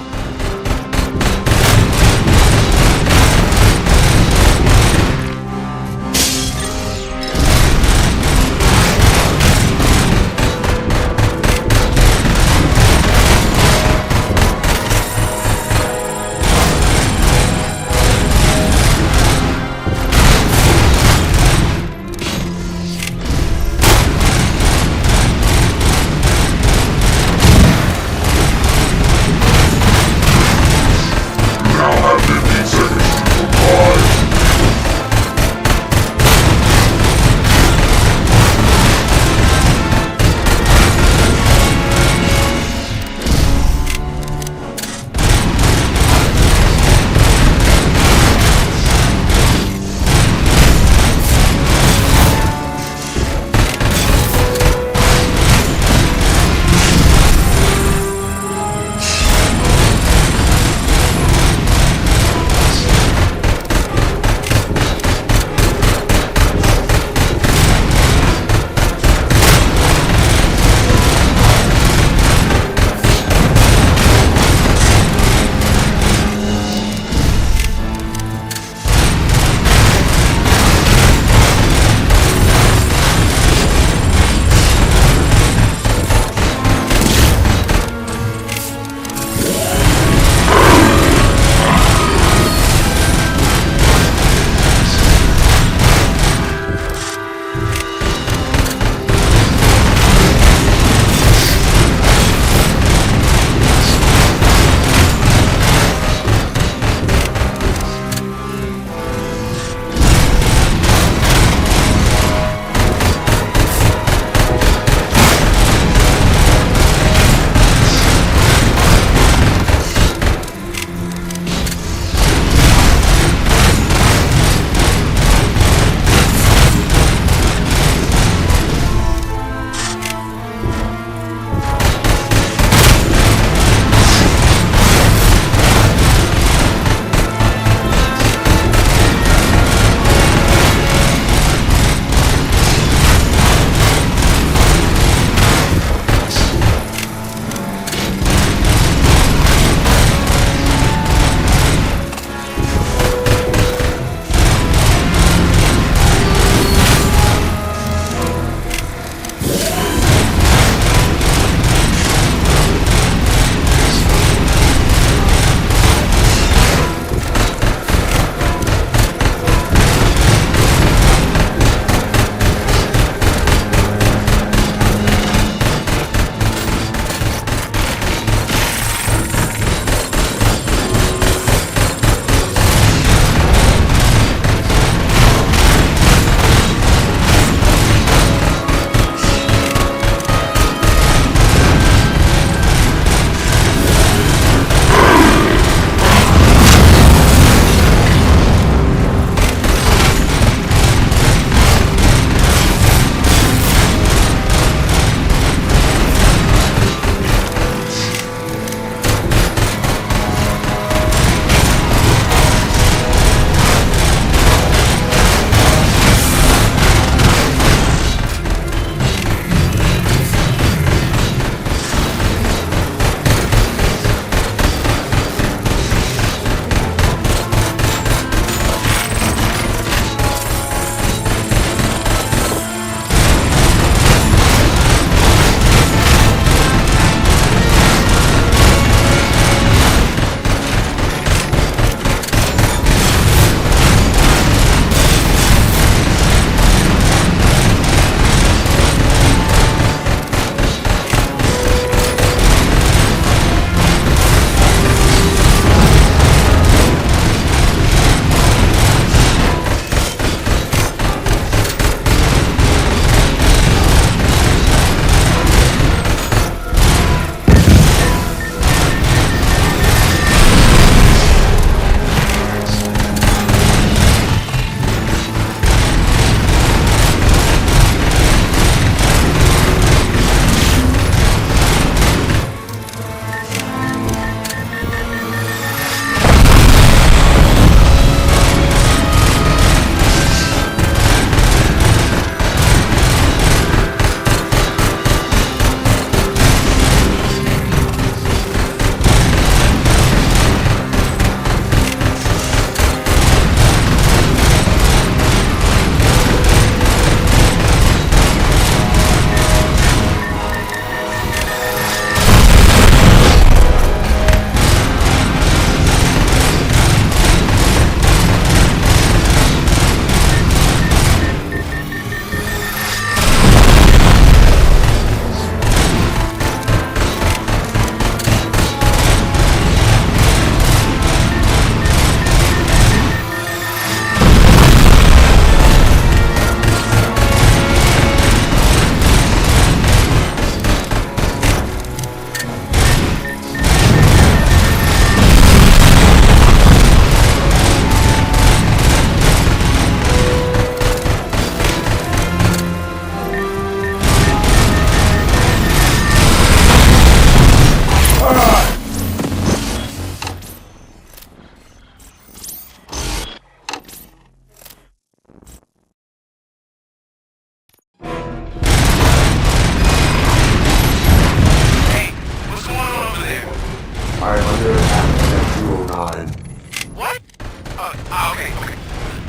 Okay.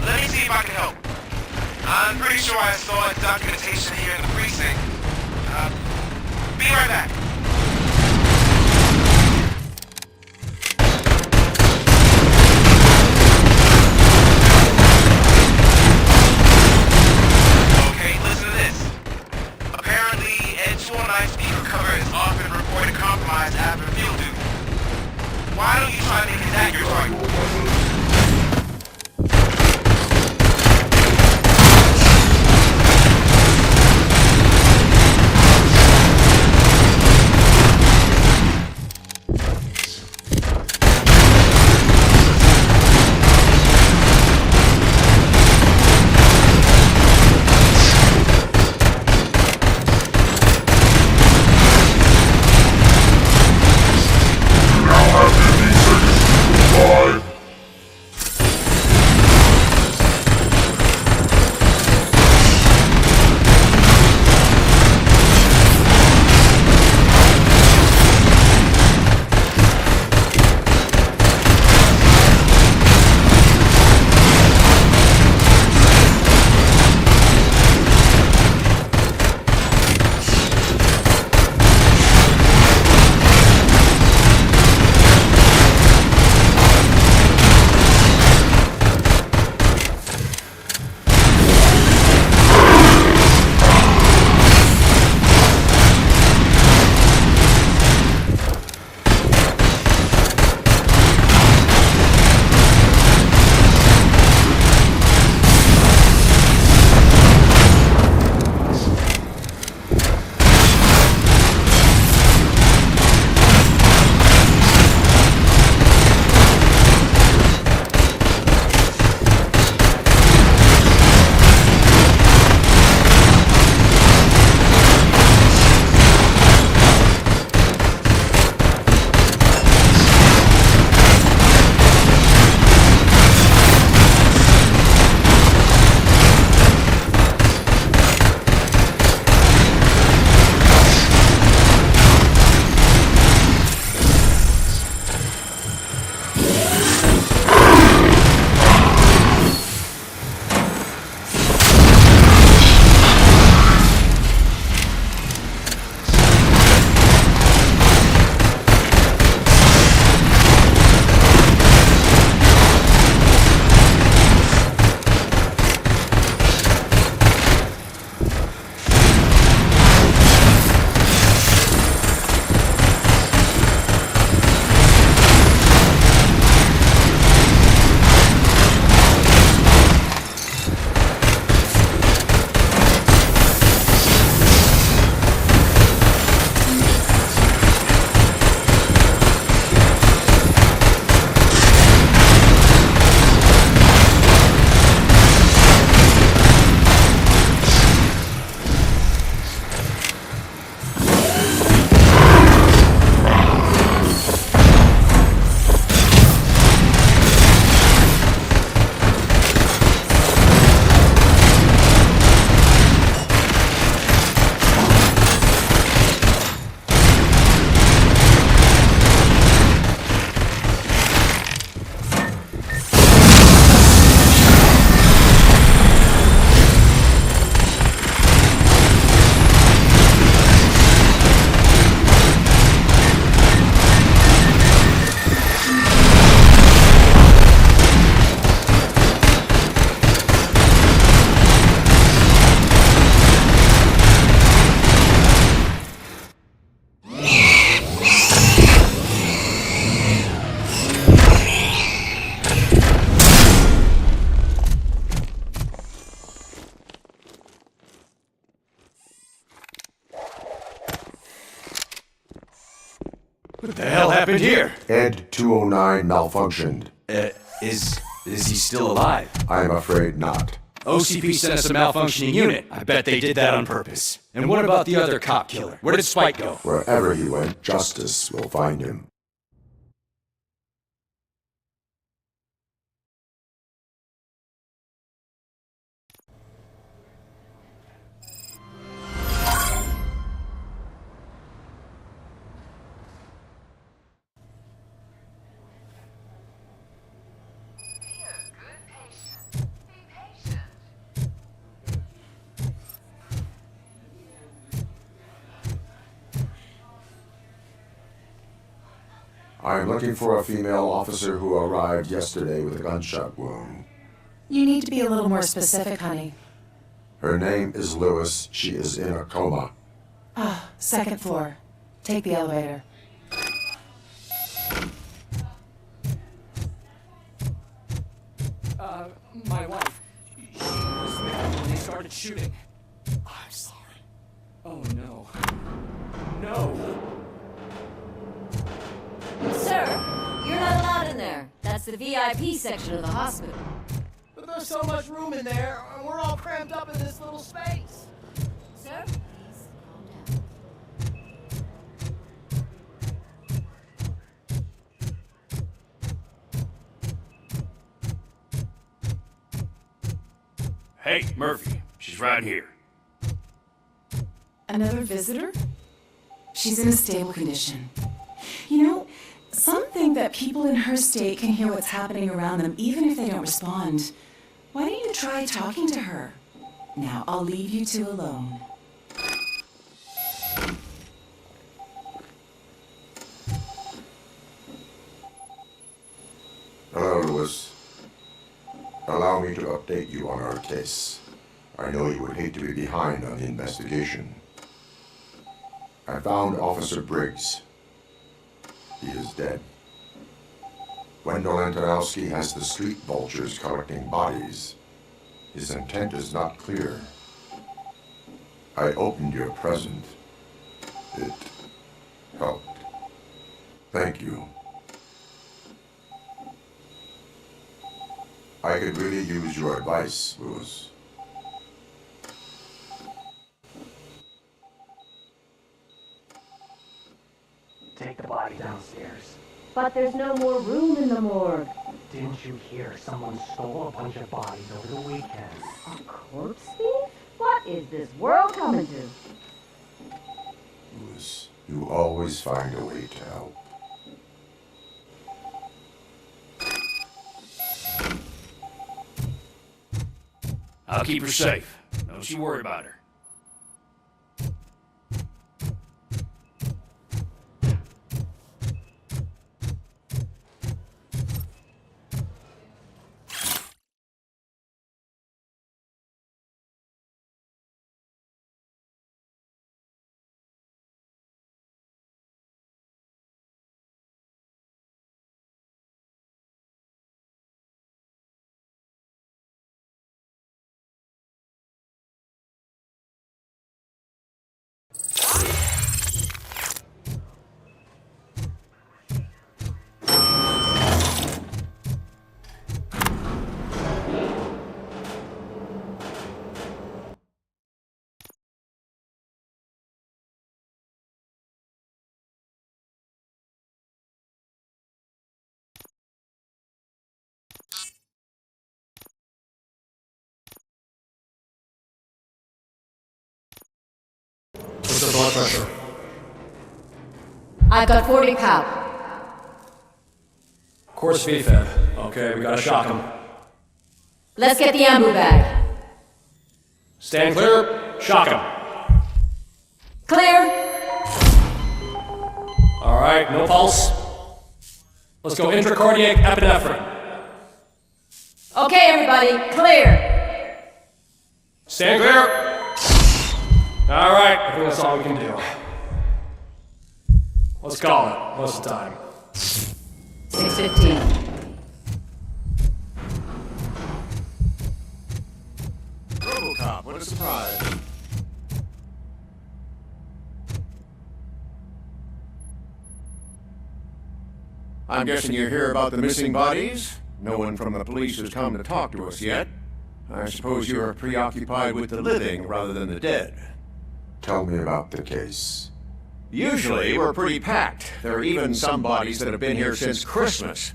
Let me see if I can help. I'm pretty sure I saw documentation here in the precinct. Be right back. Okay, listen to this. Apparently, Ed 209 speaker cover is often reported compromised after field duty. Why don't you try making that your target? What the hell happened here? Ed 209 malfunctioned. Is he still alive? I'm afraid not. OCP sent us a malfunctioning unit. I bet they did that on purpose. And what about the other cop killer? Where did Spike go? Wherever he went, justice will find him. I'm looking for a female officer who arrived yesterday with a gunshot wound. You need to be a little more specific, honey. Her name is Lewis. She is in a coma. Ah, second floor. Take the elevator. My wife. She was there when they started shooting. I'm sorry. Oh, no. No! Sir, you're not allowed in there. That's the VIP section of the hospital. But there's so much room in there, and we're all cramped up in this little space. Sir, please calm down. Hey, Murphy. She's right here. Another visitor? She's in a stable condition. You know, some think that people in her state can hear what's happening around them even if they don't respond. Why don't you try talking to her? Now, I'll leave you two alone. Hello, Lewis. Allow me to update you on our case. I know you would hate to be behind on the investigation. I found Officer Briggs. He is dead. Wendell Antonowski has the street vultures collecting bodies. His intent is not clear. I opened your present. It helped. Thank you. I could really use your advice, Lewis. Take the body downstairs. But there's no more room in the morgue. Didn't you hear someone stole a bunch of bodies over the weekend? A corpse thief? What is this world coming to? Lewis, you always find a way to help. I'll keep her safe. Don't you worry about her. What's the blood pressure? I've got 40 power. Course VFib. Okay, we gotta shock him. Let's get the ambu bag. Stand clear. Shock him. Clear. All right, no pulse. Let's go intracardiac epinephrine. Okay, everybody, clear. Stand clear. All right, I think that's all we can do. Let's call it. What's the time? 6:15. Robocop, what a surprise. I'm guessing you're here about the missing bodies? No one from the police has come to talk to us yet. I suppose you're preoccupied with the living rather than the dead. Tell me about the case. Usually, we're pretty packed. There are even some bodies that have been here since Christmas.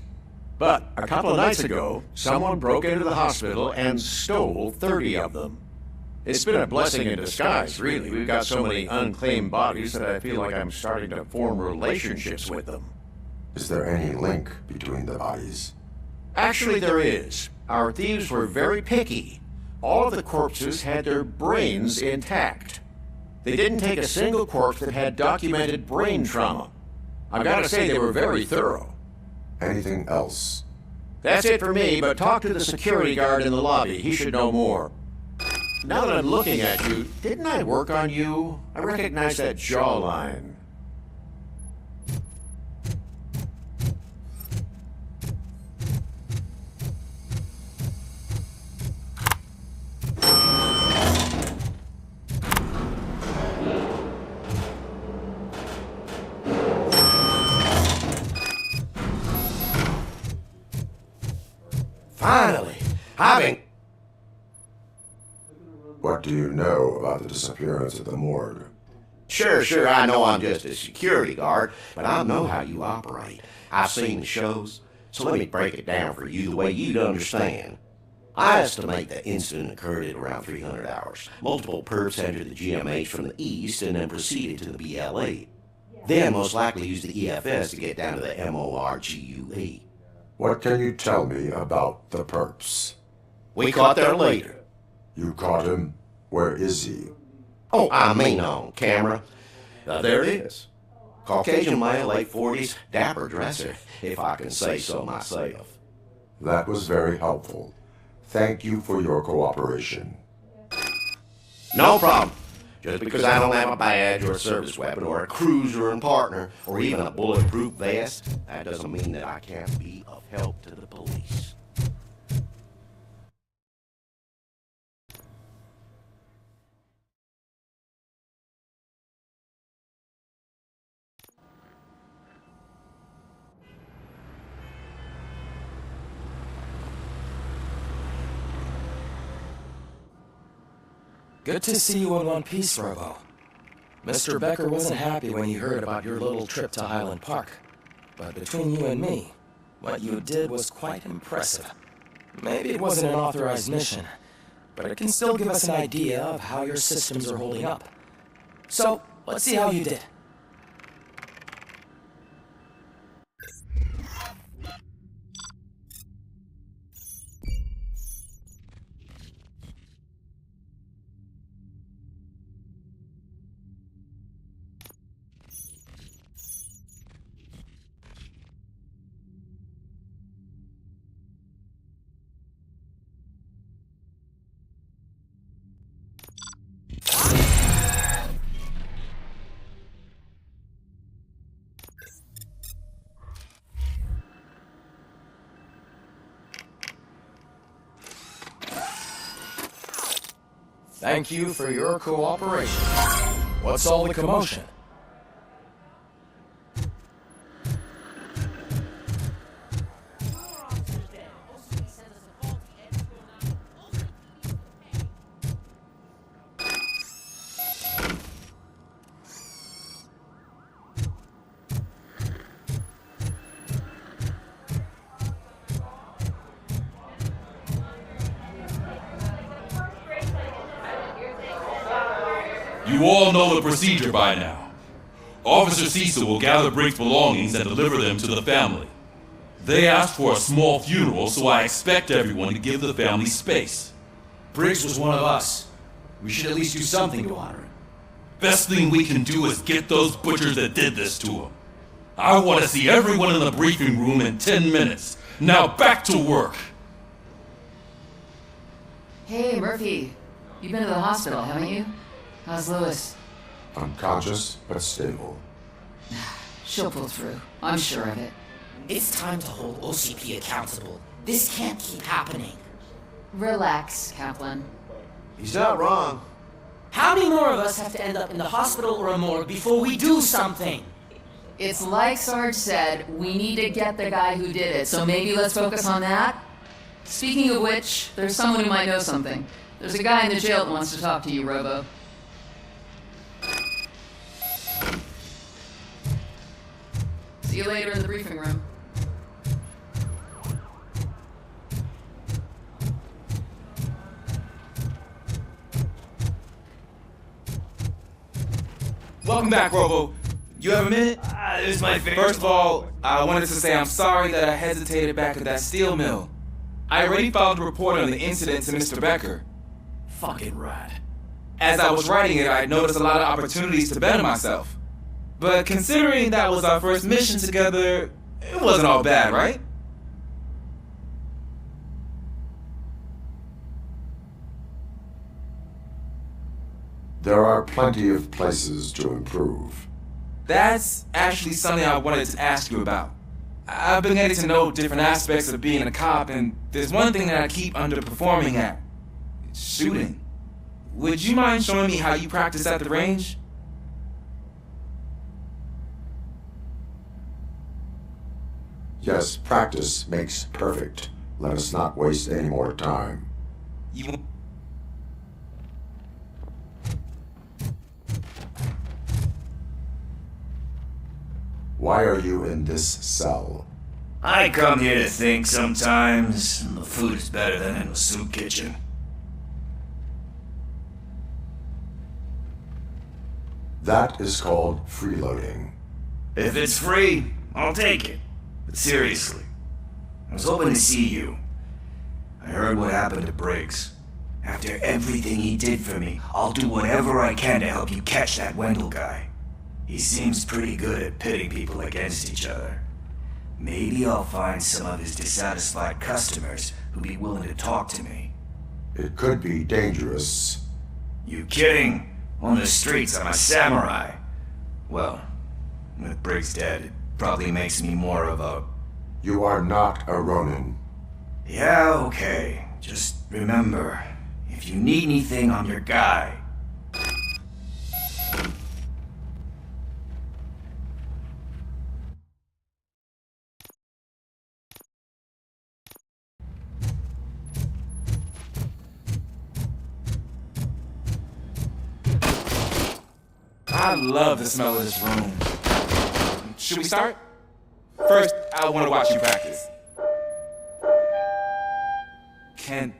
But a couple of nights ago, someone broke into the hospital and stole 30 of them. It's been a blessing in disguise, really. We've got so many unclaimed bodies that I feel like I'm starting to form relationships with them. Is there any link between the bodies? Actually, there is. Our thieves were very picky. All of the corpses had their brains intact. They didn't take a single corpse that had documented brain trauma. I've got to say they were very thorough. Anything else? That's it for me, but talk to the security guard in the lobby. He should know more. Now that I'm looking at you, didn't I work on you? I recognize that jawline. Finally, having... What do you know about the disappearance at the morgue? Sure, I know I'm just a security guard, but I know how you operate. I've seen the shows, so let me break it down for you the way you'd understand. I estimate the incident occurred at around 300 hours. Multiple perps entered the GMH from the east and then proceeded to the BLE. Then most likely used the EFS to get down to the MORGUE. What can you tell me about the perps? We caught their leader. You caught him? Where is he? Oh, I mean on camera. There it is. Caucasian male, late 40s, dapper dresser, if I can say so myself. That was very helpful. Thank you for your cooperation. No problem. Just because I don't have a badge or a service weapon or a cruiser and partner or even a bulletproof vest, that doesn't mean that I can't be of help to the police. Good to see you in one piece, Robo. Mr. Becker wasn't happy when he heard about your little trip to Highland Park. But between you and me, what you did was quite impressive. Maybe it wasn't an authorized mission, but it can still give us an idea of how your systems are holding up. So, let's see how you did. Thank you for your cooperation. What's all the commotion? You all know the procedure by now. Officer Cecil will gather Briggs' belongings and deliver them to the family. They asked for a small funeral, so I expect everyone to give the family space. Briggs was one of us. We should at least do something to honor him. Best thing we can do is get those butchers that did this to him. I want to see everyone in the briefing room in 10 minutes. Now back to work. Hey, Murphy. You've been to the hospital, haven't you? How's Lois? Unconscious, but stable. She'll pull through. I'm sure of it. It's time to hold OCP accountable. This can't keep happening. Relax, Kaplan. He's not wrong. How many more of us have to end up in the hospital or a morgue before we do something? It's like Sarge said, we need to get the guy who did it, so maybe let's focus on that? Speaking of which, there's someone who might know something. There's a guy in the jail that wants to talk to you, Robo. See you later in the briefing room. Welcome back, Robo. You have a minute? This is my favorite. First of all, I wanted to say I'm sorry that I hesitated back at that steel mill. I already filed a report on the incident to Mr. Becker. Fucking rat. As I was writing it, I noticed a lot of opportunities to better myself. But considering that was our first mission together, it wasn't all bad, right? There are plenty of places to improve. That's actually something I wanted to ask you about. I've been getting to know different aspects of being a cop, and there's one thing that I keep underperforming at. Shooting. Would you mind showing me how you practice at the range? Yes, practice makes perfect. Let us not waste any more time. Why are you in this cell? I come here to think sometimes, and the food is better than in a soup kitchen. That is called freeloading. If it's free, I'll take it. But seriously, I was hoping to see you. I heard what happened to Briggs. After everything he did for me, I'll do whatever I can to help you catch that Wendell guy. He seems pretty good at pitting people against each other. Maybe I'll find some of his dissatisfied customers who'd be willing to talk to me. It could be dangerous. You kidding? On the streets, I'm a samurai. Well, with Briggs dead, it probably makes me more of a... You are not a Ronin. Yeah, okay. Just remember, if you need anything, I'm your guy. I love the smell of this room. Should we start? First, I want to watch you practice. Can...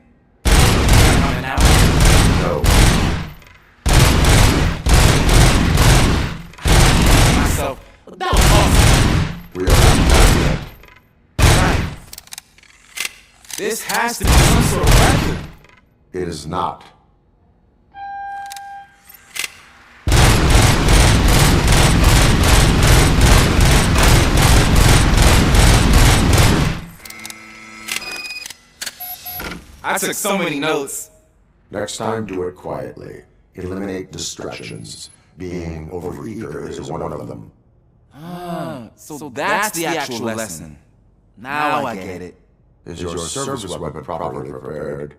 come in now? No. Myself. That was awesome. We are not done yet. Right. This has to be some sort of record. It is not. I took so many notes. Next time, do it quietly. Eliminate distractions. Being overeager is one of them. So that's the actual lesson. Now I get it. Is your service weapon properly prepared?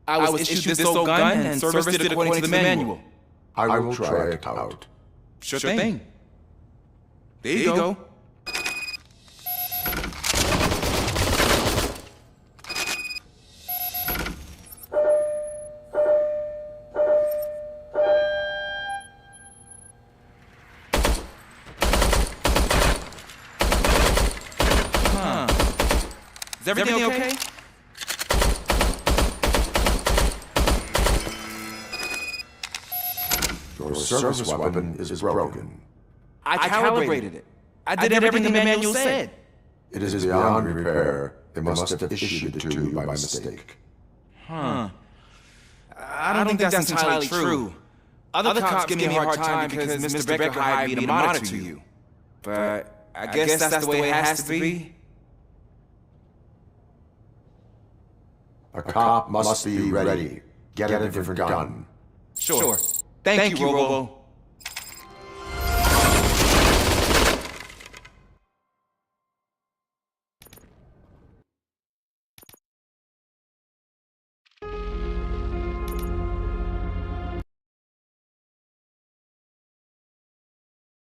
I was issued this old gun and serviced it according to the manual. I will try it out. Sure thing. There you go. Is everything okay? Your service weapon is broken. I calibrated it. I did everything the manual said. It is beyond repair. They must have issued it to you by mistake. I don't think that's entirely true. Other cops give me a hard time because Mr. Becker hired me to monitor you. But I guess that's the way it has to be. A cop must be ready. Get a different gun. Sure. Thank you, Robo.